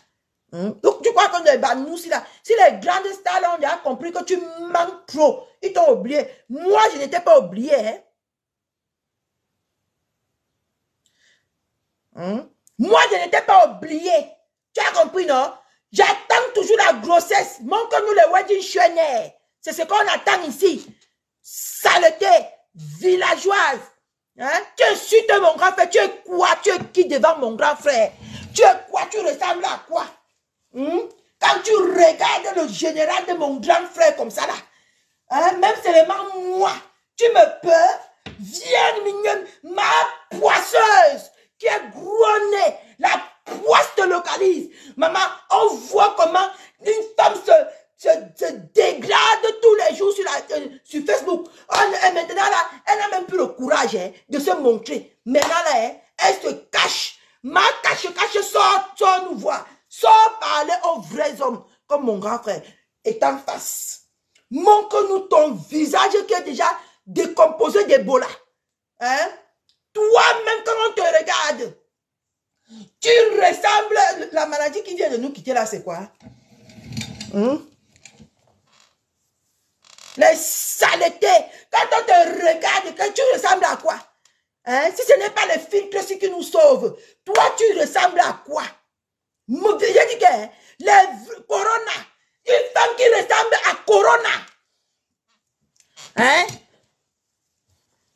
Speaker 1: Donc, tu crois qu'on est nous si les grandes stars là, ont déjà compris que tu manques trop. Ils t'ont oublié. Moi, je n'étais pas oublié. Hein? Moi, je n'étais pas oublié. Tu as compris, non? J'attends toujours la grossesse. Montre-nous le wedding chouette. C'est ce qu'on attend ici. Saleté, villageoise. Hein? Tu insultes mon grand frère. Tu es quoi? Tu es qui devant mon grand frère? Tu es quoi? Tu ressembles à quoi? Quand tu regardes le général de mon grand frère comme ça là, hein? Même seulement moi, tu me peux? Viens mignonne, ma poisseuse qui est gros nez, la poisse te localise. Maman, on voit comment une femme se dégrade tous les jours sur montrer. Maintenant, là, elle se cache. Ma cache, sort nous voir. Sors parler aux vrais hommes, comme mon grand frère, est en face. Montre-nous ton visage qui est déjà décomposé d'Ebola. Hein? Toi-même, quand on te regarde, tu ressembles... La maladie qui vient de nous quitter là, c'est quoi? Les saletés. Quand on te regarde, quand tu ressembles à quoi? Hein? Si ce n'est pas les filtres qui nous sauvent, toi, tu ressembles à quoi? Je dis que les Corona, une femme qui ressemble à Corona. Hein?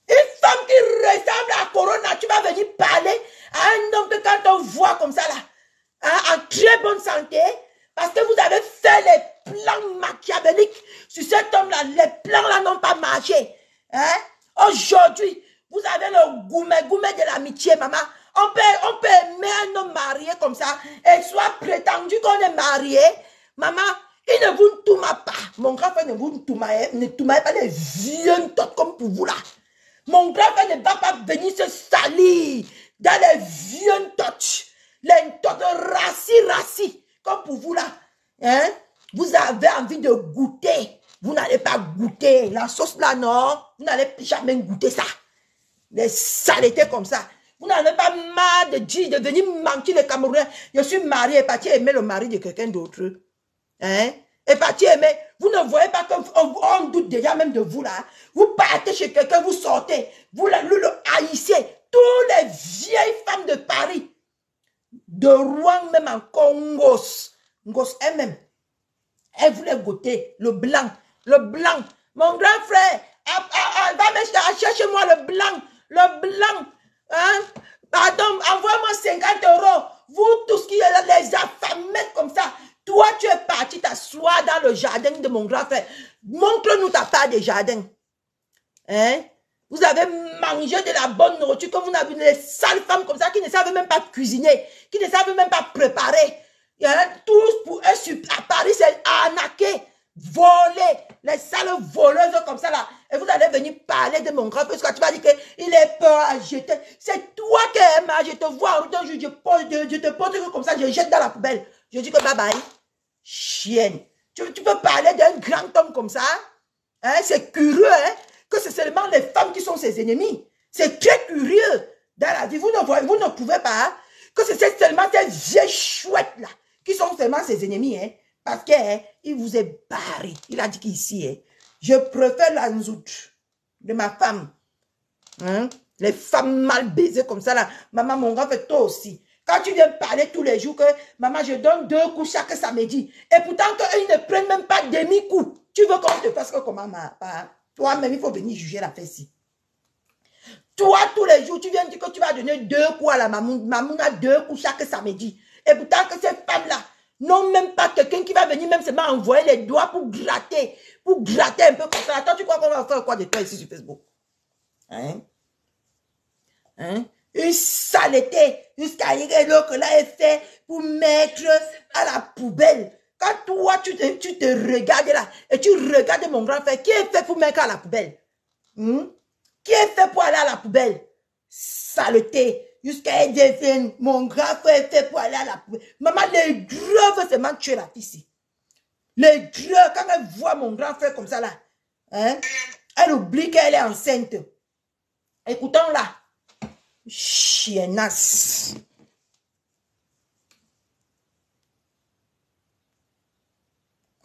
Speaker 1: Une femme qui ressemble à Corona, tu vas venir parler à un homme que quand on voit comme ça là, hein, en très bonne santé, parce que vous avez fait les plans machiavéliques sur cet homme-là, les plans là n'ont pas marché. Hein? Aujourd'hui, vous avez le gourmet de l'amitié, maman. On peut aimer un homme marié comme ça et soit prétendu qu'on est marié. Maman, il ne vous touma pas. Mon grand frère ne vous toumaille pas les vieux totes comme pour vous là. Mon grand frère ne va pas venir se salir dans les vieux totes. Les totes rassis comme pour vous là. Hein? Vous avez envie de goûter. Vous n'allez pas goûter. La sauce là, non. Vous n'allez jamais goûter ça. Les saletés comme ça. Vous n'avez pas marre de dire, de venir mentir les Camerounais. Je suis marié et parti aimer le mari de quelqu'un d'autre. Hein? Et parti aimer. Vous ne voyez pas qu'on doute déjà même de vous là. Vous partez chez quelqu'un, vous sortez. Vous le haïssez. Toutes les vieilles femmes de Paris. De Rouen même en Congos. Ngos elle-même. Elle voulait goûter le blanc. Le blanc. Mon grand frère. Va me chercher moi le blanc. Le blanc. Hein? Pardon, envoie-moi 50 €. Vous tous qui êtes les affamés comme ça. Toi, tu es parti t'asseoir dans le jardin de mon grand frère. Montre-nous ta part de jardin. Hein? Vous avez mangé de la bonne nourriture comme vous n'avez des sales femmes comme ça qui ne savent même pas cuisiner, qui ne savent même pas préparer. Tous pour eux à Paris, c'est arnaquer, voler, les sales voleuses comme ça là. Et vous allez venir parler de mon grand frère parce que tu vas dire qu'il est peur à jeter. C'est toi qui es mal. Je te vois en route, je te pose comme ça, je jette dans la poubelle. Je dis que bye bye. Chienne. Tu peux parler d'un grand homme comme ça? Hein? C'est curieux, hein? Que c'est seulement les femmes qui sont ses ennemis. C'est très curieux dans la vie. Vous ne pouvez pas, hein? Que c'est seulement ces vieilles chouettes-là qui sont seulement ses ennemis, hein? Parce qu'il vous est barré. Il a dit qu'ici, hein, je préfère la nzout de ma femme. Hein? Les femmes mal baisées comme ça, là. Maman, mon grand frère, toi aussi. Quand tu viens parler tous les jours que, maman, je donne 2 coups chaque samedi. Et pourtant, qu'ils ne prennent même pas demi-coup. Tu veux qu'on te fasse comment, toi-même, il faut venir juger la fesse. Toi, tous les jours, tu viens dire que tu vas donner 2 coups à la maman. Maman a 2 coups chaque samedi. Et pourtant, que ces femmes-là n'ont même pas quelqu'un qui va venir même seulement envoyer les doigts pour gratter un peu comme ça. Attends, tu crois qu'on va faire quoi de toi ici sur Facebook? Hein? Hein? Une saleté jusqu'à l'autre là est fait pour mettre à la poubelle. Quand toi, tu te regardes là et tu regardes mon grand frère, qui est fait pour mettre à la poubelle? Qui est fait pour aller à la poubelle? Saleté. Jusqu'à Edéphine, mon grand frère est fait pour aller à la poubelle. Maman, les gros veulent seulement tuer la fille ici. Les gros, quand elle voit mon grand frère comme ça là, hein, elle oublie qu'elle est enceinte. Écoutons là. Chiennasse.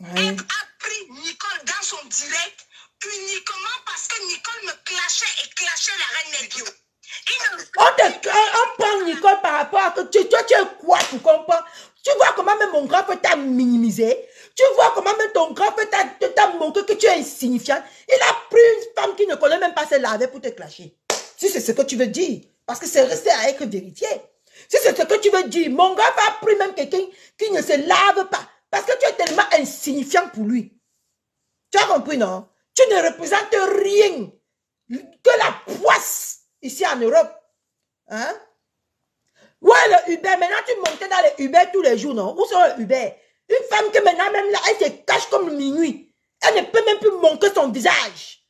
Speaker 2: Elle a pris Nicole dans son direct uniquement parce que Nicole me clashait et clashait la reine Nebio.
Speaker 1: On prend Nicole par rapport à que toi tu es quoi pour comprendre? Tu vois comment même mon grand frère t'a minimisé? Tu vois comment même ton grand frère t'a montré que tu es insignifiant? Il a pris une femme qui ne connaît même pas se laver pour te clasher. Si c'est ce que tu veux dire. Parce que c'est resté à être vérifié. Si c'est ce que tu veux dire, mon gars va prendre même quelqu'un qui ne se lave pas. Parce que tu es tellement insignifiant pour lui. Tu as compris, non? Tu ne représentes rien que la poisse ici en Europe. Hein? Ouais, le Uber, maintenant tu montais dans les Uber tous les jours, non? Où sont les Uber? Une femme que maintenant même là, elle se cache comme minuit. Elle ne peut même plus montrer son visage.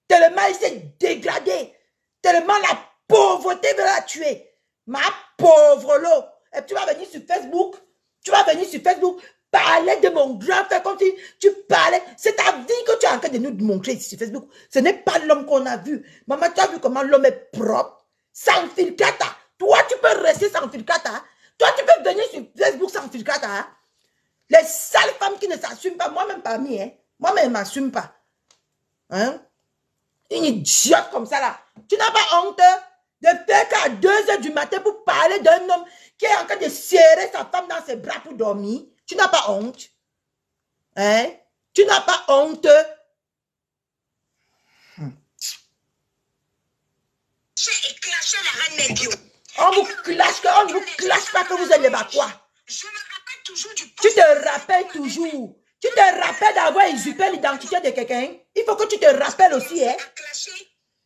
Speaker 1: Tellement elle s'est dégradée. Tellement la pauvreté va la tuer. Ma pauvre lot. Et tu vas venir sur Facebook. Tu vas venir sur Facebook parler de mon grand frère comme si tu parlais. C'est ta vie que tu es en train de nous montrer ici sur Facebook. Ce n'est pas l'homme qu'on a vu. Maman, tu as vu comment l'homme est propre, sans filtrata. Toi, tu peux rester sans filtrata. Toi, tu peux venir sur Facebook sans filtrata. Les sales femmes qui ne s'assument pas, moi-même parmi, hein. Moi-même, je ne m'assume pas. Hein? Une idiote comme ça, là. Tu n'as pas honte de faire qu'à 2 h du matin pour parler d'un homme qui est en train de serrer sa femme dans ses bras pour dormir. Tu n'as pas honte. Hein? Tu n'as pas honte.
Speaker 2: Et clasher la reine Megio.
Speaker 1: On ne vous clash pas que vous êtes les Bakois.
Speaker 2: Je me rappelle toujours du
Speaker 1: Tu te rappelles toujours. Tu te rappelles d'avoir usurpé l'identité de quelqu'un. Il faut que tu te rappelles aussi, hein.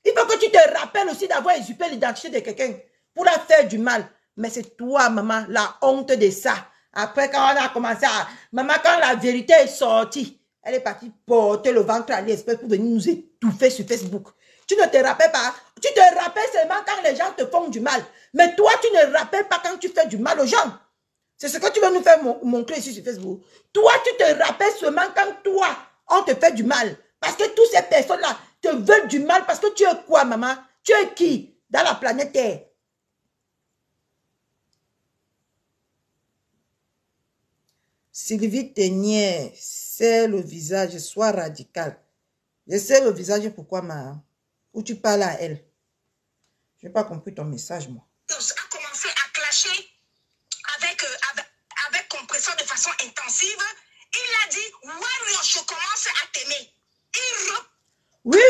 Speaker 1: Il faut que tu te rappelles aussi d'avoir usurpé l'identité de quelqu'un pour la faire du mal. Mais c'est toi, maman, la honte de ça. Après, quand on a commencé à... Maman, quand la vérité est sortie, elle est partie porter le ventre à l'espèce pour venir nous étouffer sur Facebook. Tu ne te rappelles pas. Tu te rappelles seulement quand les gens te font du mal. Mais toi, tu ne rappelles pas quand tu fais du mal aux gens. C'est ce que tu veux nous faire montrer ici sur Facebook. Toi, tu te rappelles seulement quand toi, on te fait du mal. Parce que toutes ces personnes-là te veulent du mal. Parce que tu es quoi, maman? Tu es qui dans la planète Terre? Sylvie Ténière, c'est le visage, sois radical. Je sais le visage, pourquoi, ma... Où tu parles à elle? Je n'ai pas compris ton message, moi.
Speaker 2: A commencé à clasher avec Compresseur de façon intensive. Il a dit, Warrior, je commence à t'aimer.
Speaker 1: Oui.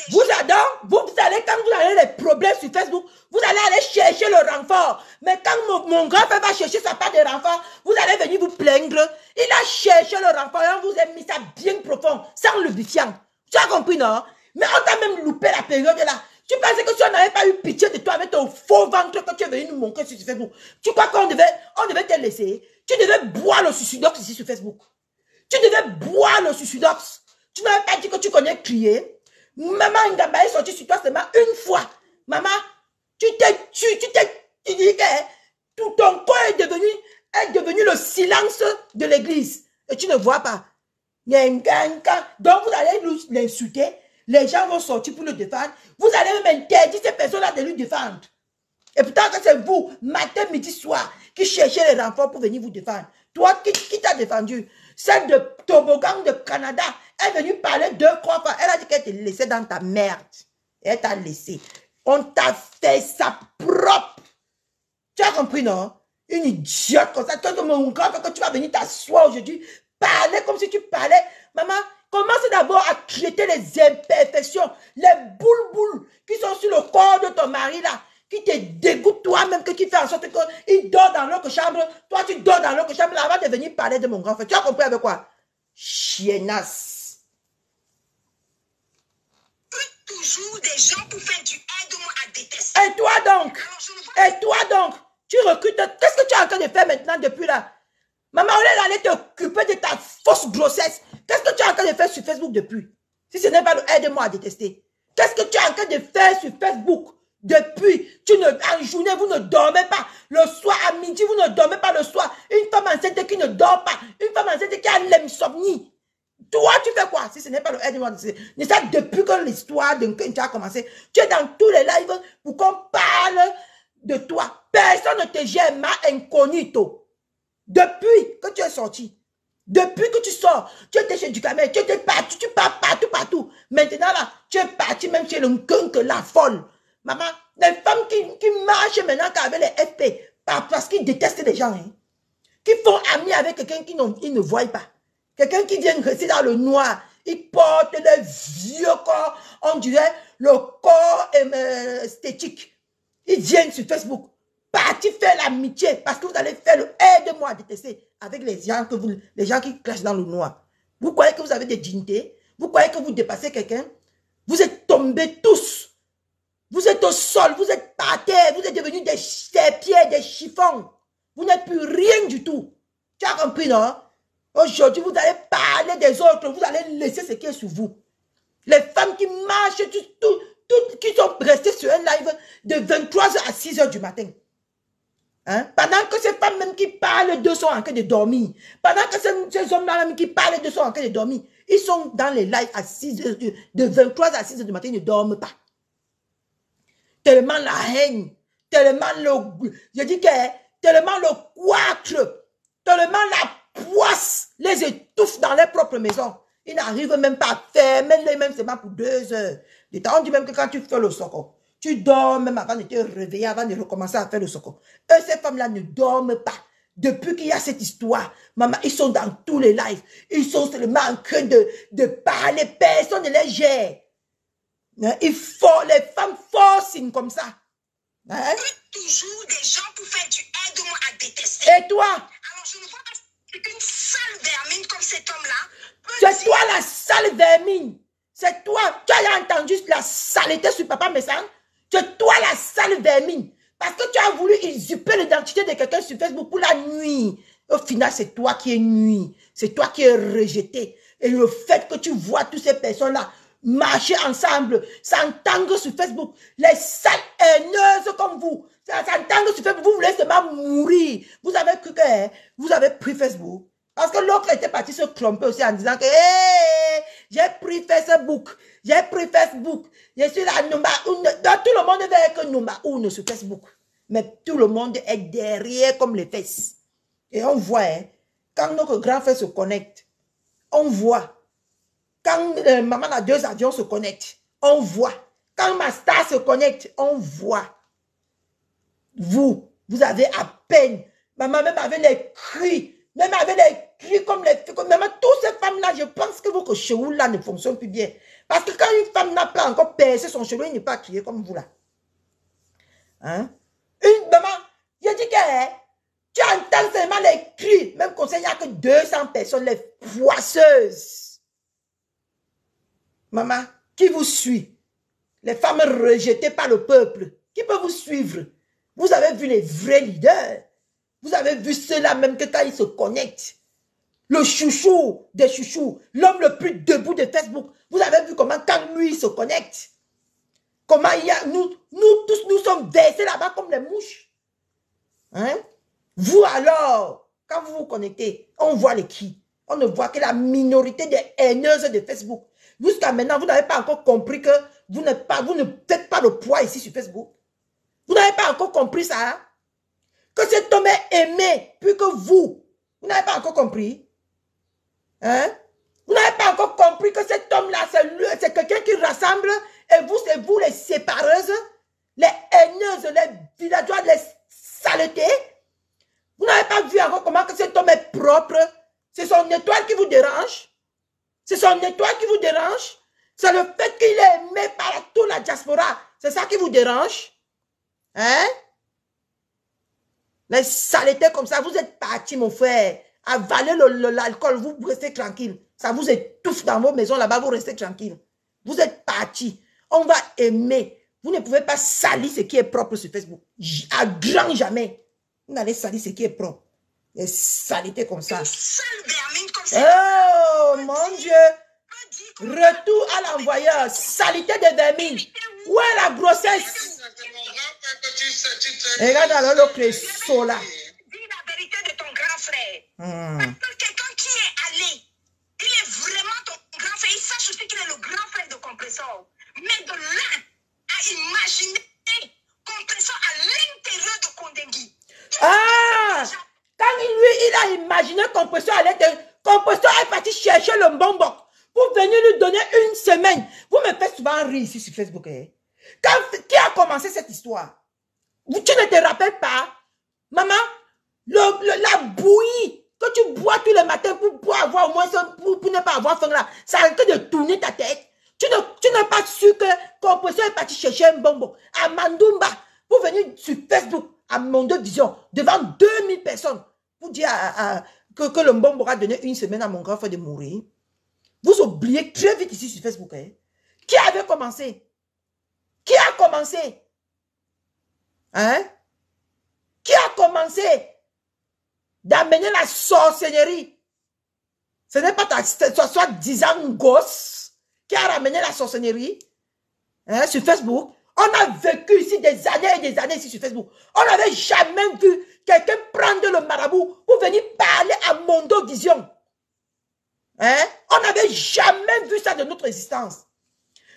Speaker 1: Vous allez, quand vous avez des problèmes sur Facebook, vous allez aller chercher le renfort. Mais quand mon grand frère va chercher sa part de renfort, vous allez venir vous plaindre. Il a cherché le renfort et on vous a mis ça bien profond, sans lubrifiant. Tu as compris, non? Mais on t'a même loupé la période là. Tu pensais que si on n'avait pas eu pitié de toi avec ton faux ventre que tu es venu nous montrer sur Facebook, tu crois qu'on devait te laisser? Tu devais boire le suicidox ici sur Facebook. Tu devais boire le suicidox. Tu n'avais pas dit que tu connais crier. Maman Ngamba est sortie sur toi seulement une fois. Maman, tu dis que tout ton corps est devenu le silence de l'église. Et tu ne vois pas. Donc vous allez l'insulter. Les gens vont sortir pour le défendre. Vous allez même interdire ces personnes-là de lui défendre. Et pourtant que c'est vous, matin, midi, soir, qui cherchez les renforts pour venir vous défendre. Toi, qui t'a défendu? Celle de Toboggan de Canada est venue parler 2-3 fois. Elle a dit qu'elle te laissait dans ta merde. Et elle t'a laissé. On t'a fait ça propre. Tu as compris, non? Une idiote comme ça. Toi, mon grand frère, que tu vas venir t'asseoir aujourd'hui, parler comme si tu parlais. Maman, commence d'abord à traiter les imperfections, les boules qui sont sur le corps de ton mari là, qui te dégoûte toi-même, qui fait en sorte qu'il dort dans l'autre chambre, toi tu dors dans l'autre chambre, là, avant de venir parler de mon grand frère. Tu as compris avec quoi? Chiennasse.
Speaker 2: Toujours des gens pour faire du aide-moi à détester.
Speaker 1: Et toi donc, tu recrutes. Qu'est-ce que tu es en train de faire maintenant depuis là? Maman, on est allé t'occuper de ta fausse grossesse. Qu'est-ce que tu es en train de faire sur Facebook depuis? Si ce n'est pas le aide-moi à détester. Qu'est-ce que tu es en train de faire sur Facebook depuis? En journée, vous ne dormez pas. Le soir, à midi, vous ne dormez pas le soir. Une femme enceinte qui ne dort pas. Une femme enceinte qui a l'insomnie. Toi, tu fais quoi? Si ce n'est pas le aide-moi à détester. Mais ça, depuis que l'histoire de Nkencha a commencé, tu es dans tous les lives pour qu'on parle de toi. Personne ne te gère, ma incognito. Depuis que tu es sorti, depuis que tu sors, tu étais chez Ducamel, tu étais parti, tu pars partout. Maintenant là, tu es parti même chez le Nkenke, la folle. Maman, les femmes qui marchent maintenant avec les FP, parce qu'ils détestent les gens, hein, qui font amis avec quelqu'un qu'ils ne voient pas. Quelqu'un qui vient rester dans le noir, ils portent le vieux corps, on dirait le corps esthétique. Ils viennent sur Facebook. Parti faire l'amitié parce que vous allez faire le aide-moi à détester avec les gens qui clashent dans le noir. Vous croyez que vous avez des dignités? Vous croyez que vous dépassez quelqu'un? Vous êtes tombés tous. Vous êtes au sol, vous êtes par terre, vous êtes devenus des pieds, des chiffons. Vous n'êtes plus rien du tout. Tu as compris, non? Aujourd'hui, vous allez parler des autres, vous allez laisser ce qui est sur vous. Les femmes qui marchent qui sont restés sur un live de 23h à 6h du matin. Hein? Pendant que ces femmes même qui parlent d'eux sont en train de dormir. Pendant que ces hommes-là même qui parlent d'eux sont en train de dormir. Ils sont dans les lives à 6h, de 23h à 6h du matin, ils ne dorment pas. Tellement la haine, tellement je dis que, tellement le couâtre, tellement la poisse les étouffe dans leurs propres maisons. Ils n'arrivent même pas à faire, même seulement pour 2 heures. On dit même que quand tu fais le soko, tu dors même avant de te réveiller, avant de recommencer à faire le soko. Eux, ces femmes-là ne dorment pas. Depuis qu'il y a cette histoire, maman, ils sont dans tous les lives. Ils sont seulement en train de parler. Personne ne les gère. Il faut, les femmes forcent comme ça. Hein?
Speaker 2: Toujours des gens pour faire du aide-moi à détester.
Speaker 1: Et toi?
Speaker 2: Alors, je ne vois pas une sale vermine comme cet homme-là.
Speaker 1: C'est toi la sale vermine. C'est toi. Tu as entendu la saleté sur Papa Messang? C'est toi la sale vermine. Parce que tu as voulu usurper l'identité de quelqu'un sur Facebook pour la nuit. Au final, c'est toi qui es nuit. C'est toi qui es rejeté. Et le fait que tu vois toutes ces personnes-là marcher ensemble, s'entendre sur Facebook, les sales haineuses comme vous, s'entendre sur Facebook, vous voulez seulement mourir. Vous avez cru que vous avez pris Facebook. Parce que l'autre était parti se tromper aussi en disant que hey, j'ai pris Facebook, je suis la number 1. Tout le monde veut être number 1 sur Facebook. Mais tout le monde est derrière comme les fesses. Et on voit, quand notre grand frère se connecte, on voit. Quand maman a 2 avions se connectent, on voit. Quand ma star se connecte, on voit. Vous avez à peine. Maman même avait les cris. Même avec les cris comme les filles. Même toutes ces femmes-là, je pense que votre cheveux là ne fonctionne plus bien. Parce que quand une femme n'a pas encore percé son cheveu, il n'est pas crié comme vous là. Hein? Une maman, je dis que tu entends seulement les cris. Même conseil, il n'y a que 200 personnes, les poisseuses. Maman, qui vous suit? Les femmes rejetées par le peuple. Qui peut vous suivre? Vous avez vu les vrais leaders. Vous avez vu ceux-là même que quand ils se connectent. Le chouchou des chouchous. L'homme le plus debout de Facebook. Vous avez vu comment quand lui il se connecte. Comment il y a... Nous tous, nous sommes versés là-bas comme les mouches. Hein? Vous alors, quand vous vous connectez, on voit les qui. On ne voit que la minorité des haineuses de Facebook. Jusqu'à maintenant, vous n'avez pas encore compris que vous ne faites pas le poids ici sur Facebook. Vous n'avez pas encore compris ça. Hein? Que cet homme est aimé plus que vous. Vous n'avez pas encore compris. Hein? Vous n'avez pas encore compris que cet homme-là, c'est quelqu'un qui rassemble. Et vous, c'est vous les sépareuses, les haineuses, les villageois, les saletés. Vous n'avez pas vu encore comment que cet homme est propre. C'est son étoile qui vous dérange. C'est son étoile qui vous dérange. C'est le fait qu'il est aimé par toute la diaspora. C'est ça qui vous dérange. Hein? Les saletés comme ça, vous êtes partis, mon frère. Avaler l'alcool, vous restez tranquille. Ça vous étouffe dans vos maisons là-bas, vous restez tranquille. Vous êtes partis. On va aimer. Vous ne pouvez pas salir ce qui est propre sur Facebook. À grand jamais. Vous n'allez salir ce qui est propre. Les saletés comme ça. Oh, mon Dieu. Retour à l'envoyeur. Saleté de vermine. Où est la grossesse? Regarde alors le crésol là.
Speaker 2: Dis la vérité de ton grand frère. Parce que quelqu'un qui est allé, il est vraiment ton grand frère. Il sache aussi qu'il est le grand frère de Compressor. Mais de là à imaginer Compressor à l'intérieur de Kondengui.
Speaker 1: Ah! Quand il a imaginé Compressor à l'intérieur, Compressor est parti chercher le bonbon pour venir lui donner une semaine. Vous me faites souvent rire ici sur Facebook. Hein? Qui a commencé cette histoire? Tu ne te rappelles pas? Maman, la bouillie que tu bois tous les matins pour avoir au moins pour ne pas avoir faim là, ça arrête de tourner ta tête. Tu n'es pas sûr que Compressor est parti chercher un bonbon à Mandumba pour venir sur Facebook à Mondo Vision devant 2000 personnes pour dire que le bonbon a donné une semaine à mon grand frère de mourir. Vous oubliez très vite ici sur Facebook. Hein? Qui avait commencé? Qui a commencé? Hein? Qui a commencé d'amener la sorcellerie? Ce n'est pas ta soit 10 ans gosse qui a ramené la sorcellerie. hein, sur Facebook. On a vécu ici des années et des années ici sur Facebook. On n'avait jamais vu quelqu'un prendre le marabout pour venir parler à Mondo Vision. Hein? On n'avait jamais vu ça de notre existence.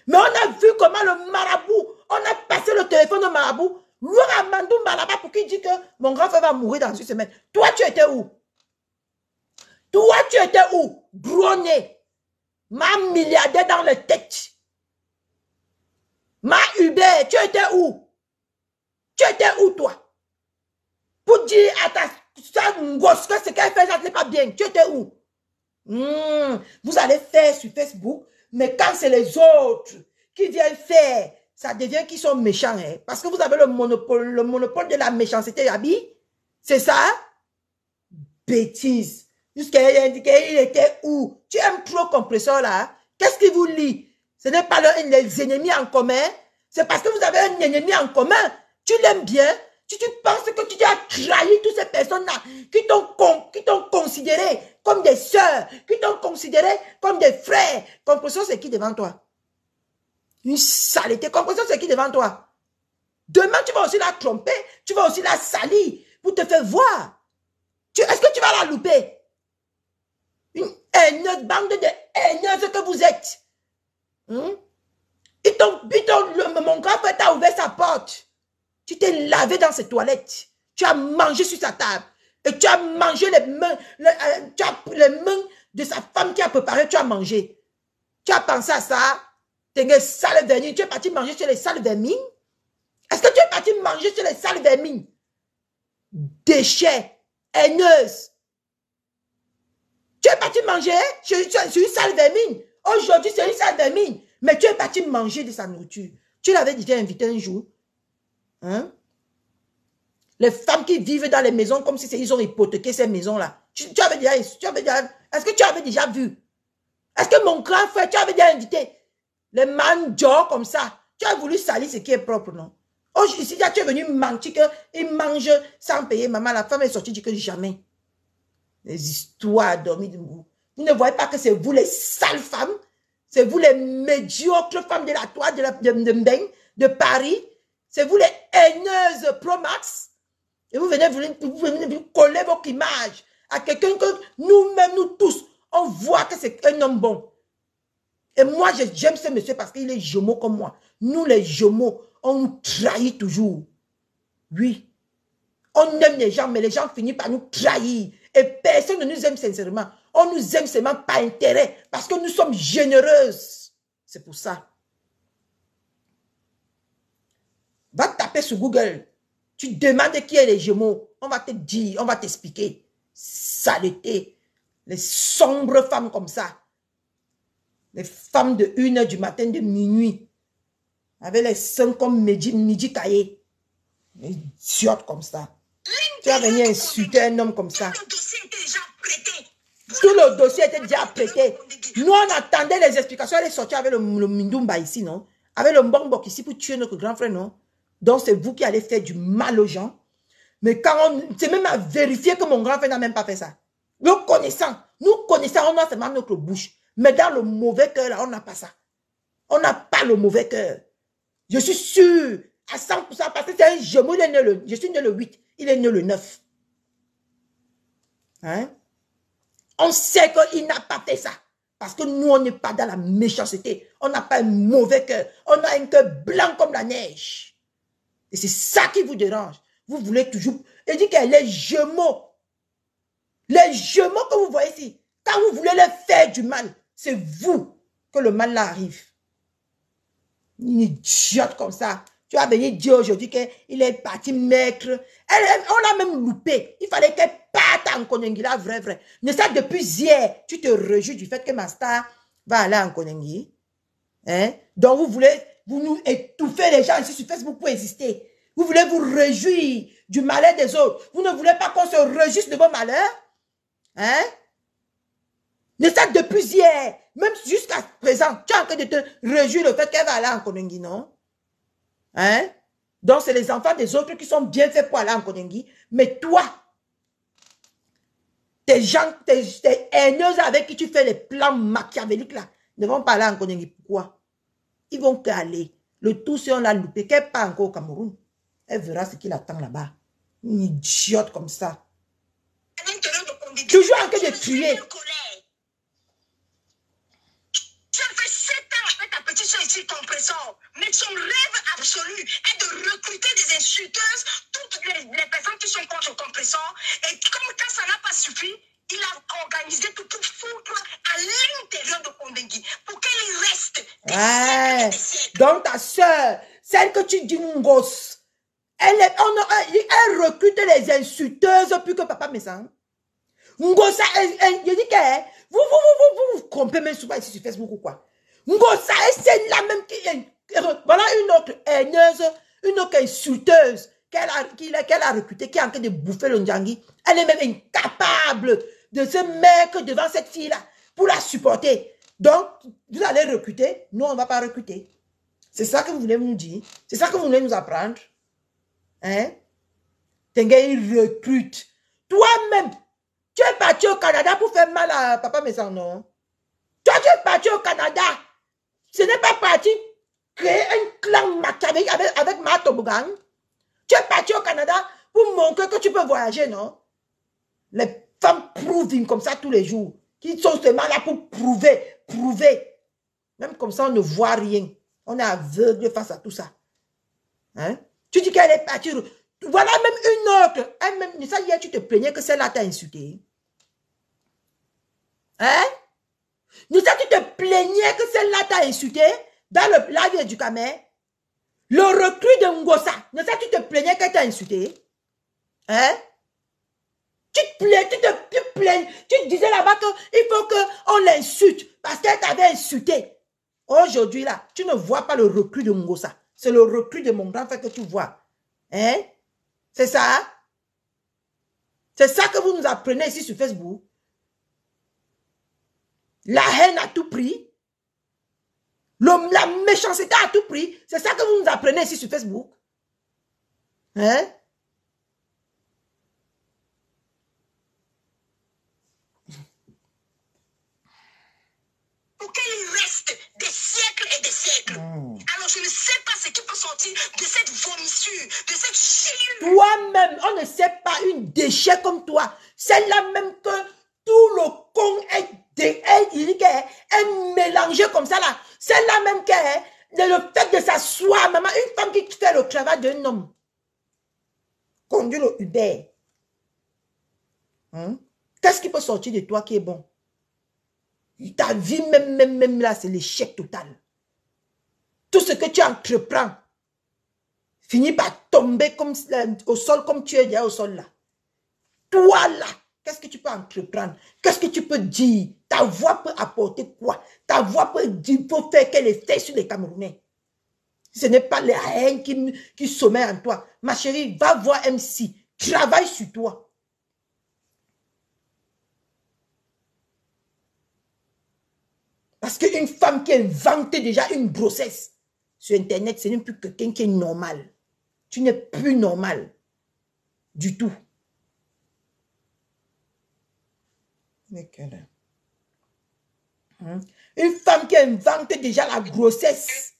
Speaker 1: Mais on a vu comment le marabout, on a passé le téléphone au marabout, loin à Mandou Malaba pour qu'il dise que mon grand frère va mourir dans une semaine. Toi, tu étais où? Toi, tu étais où? Droné. Ma milliardaire dans la tête. Ma Uber, tu étais où? Tu étais où, toi? Pour dire à ta gosse que ce qu'elle fait, ça n'est pas bien. Tu étais où? Vous allez faire sur Facebook, mais quand c'est les autres qui viennent faire, ça devient qu'ils sont méchants. Hein? Parce que vous avez le monopole de la méchanceté, Yabi. C'est ça? Bêtise. Jusqu'à il indiqué, il était où? Tu aimes trop compresseur là? Qu'est-ce qui vous lie? Ce n'est pas les ennemis en commun. C'est parce que vous avez un ennemi en commun. Tu l'aimes bien. Tu penses que tu as trahi toutes ces personnes-là qui t'ont considéré comme des sœurs, qui t'ont considéré comme des frères. Compresseur, c'est qui devant toi? Une saleté. Compresseur, c'est qui devant toi? Demain, tu vas aussi la tromper. Tu vas aussi la salir pour te faire voir. Est-ce que tu vas la louper? Une haineuse, bande de haineuses que vous êtes. Mon grand frère t'a ouvert sa porte. Tu t'es lavé dans ses toilettes. Tu as mangé sur sa table. Et tu as mangé les mains de sa femme qui a préparé. Tu as mangé. Tu as pensé à ça. Tu es parti manger chez les sales vermines. Est-ce que tu es parti manger chez les sales vermines? Déchets. Haineuses. Tu es parti manger sur une sale vermine. Aujourd'hui, c'est une sale vermine. Mais tu es parti manger de sa nourriture. Tu l'avais déjà invité un jour. Hein? Les femmes qui vivent dans les maisons comme si ils ont hypothéqué ces maisons-là. Est-ce que tu avais déjà vu? Est-ce que mon grand frère, tu avais déjà invité les manjors comme ça? Tu as voulu salir ce qui est propre, non? Ici, tu es venu mentir qu'ils mangent sans payer. Maman, la femme est sortie, dit que jamais. Les histoires dormies de vous. Vous ne voyez pas que c'est vous les sales femmes? C'est vous les médiocres femmes de la toile, de Paris? C'est vous les haineuses Pro-Max? Et vous venez vous coller votre image à quelqu'un que nous-mêmes, nous tous, on voit que c'est un homme bon. Et moi, j'aime ce monsieur parce qu'il est jumeau comme moi. Nous, les jumeaux, on nous trahit toujours. Oui. On aime les gens, mais les gens finissent par nous trahir. Et personne ne nous aime sincèrement. On nous aime seulement par intérêt, parce que nous sommes généreuses. C'est pour ça. Va taper sur Google. Tu demandes qui est les Gémeaux. On va te dire, on va t'expliquer. Saleté. Les sombres femmes comme ça. Les femmes de 1 h du matin, de minuit. Avec les seins comme midi caillé. Les idiotes comme ça. Tu vas venir insulter un homme comme ça. Tout le dossier était déjà prêté. Nous, on attendait les explications. Elle est sortie avec le Mindumba ici, non? Avec le Mbongbok ici pour tuer notre grand frère, non? Donc, c'est vous qui allez faire du mal aux gens. Mais quand c'est même à vérifier que mon grand frère n'a même pas fait ça. Nous connaissons, on a seulement notre bouche. Mais dans le mauvais cœur, là, on n'a pas ça. On n'a pas le mauvais cœur. Je suis sûr à 100% parce que c'est un Gémeaux. Je suis né le 8. Il est né le 9. Hein? On sait qu'il n'a pas fait ça. Parce que nous, on n'est pas dans la méchanceté. On n'a pas un mauvais cœur. On a un cœur blanc comme la neige. Et c'est ça qui vous dérange. Vous voulez toujours... Il dit que les Gémeaux. Les Gémeaux que vous voyez ici. Quand vous voulez leur faire du mal, c'est vous que le mal là arrive. Une idiote comme ça. Tu vas venir dire aujourd'hui qu'il est parti maître. On l'a même loupé. Il fallait qu'elle parte en Konengi, là, vrai. Mais ça, depuis hier, tu te réjouis du fait que ma star va aller en Konengi. Hein? Donc, vous nous étouffez les gens ici sur Facebook pour exister. Vous voulez vous réjouir du malheur des autres. Vous ne voulez pas qu'on se réjouisse de vos malheurs. Hein? Mais ça, depuis hier, même jusqu'à présent, tu es en train de te réjouir le fait qu'elle va aller en Konengi, non? Hein? Donc, c'est les enfants des autres qui sont bien faits pour aller en Konengi. Mais toi, tes haineuses avec qui tu fais les plans machiavéliques là, ne vont pas aller en Konengi. Pourquoi? Ils vont qu'aller. Le tout, si on l'a loupé, qu'elle part encore au Cameroun. Elle verra ce qu'il attend là-bas. Une idiote comme ça. Toujours en train de tuer.
Speaker 2: Tu as fait 7 ans avec ta petite soeur ici, compresseur. Mais son rêve absolu est de recruter des insulteuses, toutes les personnes qui sont contre le compresseur. Et comme quand ça n'a pas suffi, il a organisé tout pour foutre à l'intérieur de Kondengui pour qu'elle reste des siècles et des siècles.
Speaker 1: Donc ta soeur, celle que tu dis gosse, elle recrute les insulteuses plus que papa me sent. Ngosa, je dis que vous comprenez même souvent ici sur Facebook ou quoi. Ngosa, c'est la même qui voilà une autre haineuse, une autre insulteuse qu'elle a recrutée, qui est en train de bouffer le Ndjangi. Elle est même incapable de se mettre devant cette fille-là pour la supporter. Donc, vous allez recruter, nous on ne va pas recruter. C'est ça que vous voulez nous dire? C'est ça que vous voulez nous apprendre? Hein? Tenga, il recrute. Toi-même, tu es parti au Canada pour faire mal à papa Messan, non? Toi, tu es parti au Canada. Ce n'est pas parti créer un clan machiavélique avec Ma Toboggan. Tu es parti au Canada pour montrer que tu peux voyager, non? Les femmes prouvent comme ça tous les jours. Qui sont seulement là pour prouver. Même comme ça, on ne voit rien. On est aveugle face à tout ça. Hein? Tu dis qu'elle est partie. Voilà même une autre. Elle-même, ça, hier, tu te plaignais que celle-là t'a insulté. Hein? Ça, tu te plaignais que celle-là t'a insulté dans le live du Camer. Le recrue de Ngosa. Ça, tu te plaignais qu'elle t'a insulté. Hein? Tu te disais là-bas qu'il faut qu'on l'insulte parce qu'elle t'avait insulté. Aujourd'hui, là, tu ne vois pas le recrue de Ngosa. C'est le recrue de mon grand frère que tu vois. Hein? C'est ça? C'est ça que vous nous apprenez ici sur Facebook? La haine à tout prix? La méchanceté à tout prix? C'est ça que vous nous apprenez ici sur Facebook? Hein?
Speaker 2: Pour qu'il reste des siècles et des siècles. Alors je ne sais pas ce qui peut sortir de cette vomissure, de cette chiure.
Speaker 1: Toi-même, on ne sait pas une déchet comme toi. Celle-là même que tout le con est mélangé comme ça là. Celle-là même que le fait de s'asseoir, maman, une femme qui fait le travail d'un homme. Conduit le Uber. Qu'est-ce qui peut sortir de toi qui est bon? Ta vie, même là, c'est l'échec total. Tout ce que tu entreprends finit par tomber comme, au sol comme tu es déjà au sol là. Toi là, qu'est-ce que tu peux entreprendre? Qu'est-ce que tu peux dire? Ta voix peut apporter quoi? Ta voix peut dire, faut faire quel effet sur les Camerounais? Ce n'est pas la haine qui sommeille en toi. Ma chérie, va voir MC. Travaille sur toi. Parce qu'une femme qui a inventé déjà une grossesse sur Internet, ce n'est plus quelqu'un qui est normal. Tu n'es plus normal. Du tout. Une femme qui a inventé déjà la grossesse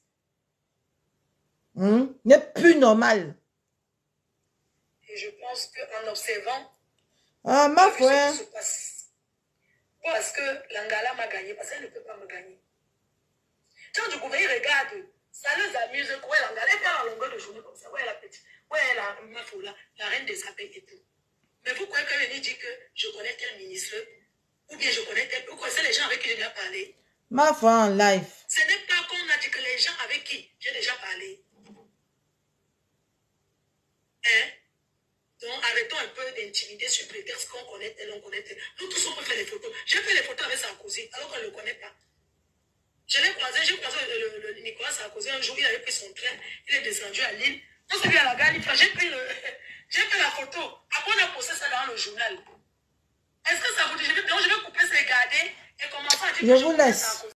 Speaker 1: n'est plus normale.
Speaker 4: Et je pense qu'en observant,
Speaker 1: ma frère.
Speaker 4: Parce que l'Angala m'a gagné, parce qu'elle ne peut pas me gagner. Quand du gouvernement regarde, ça les amuse. Ouais, l'Angala est pas en longueur de journée comme ça. Ouais, la petite. Ouais, la reine des abeilles et tout. Mais vous croyez qu'elle venait dire que je connais tel ministre, ou bien je connais tel. Vous connaissez les gens avec qui j'ai déjà parlé?
Speaker 1: Ma foi en live.
Speaker 4: Ce n'est pas qu'on a dit que les gens avec qui j'ai déjà parlé. Hein? Donc, arrêtons un peu d'intimider sur prétexte qu'on connaît tel, on connaît tel. Nous tous, on peut faire des photos. J'ai fait les photos avec Sarkozy, alors qu'on ne le connaît pas. Je l'ai croisé, j'ai croisé le Nicolas Sarkozy un jour, il avait pris son train, il est descendu à Lille. On s'est vu à la gare, j'ai pris la photo. Après, on a posté ça dans le journal. Est-ce que ça vous dit? Je vais couper, c'est garder et commencer à dire que je vous laisse.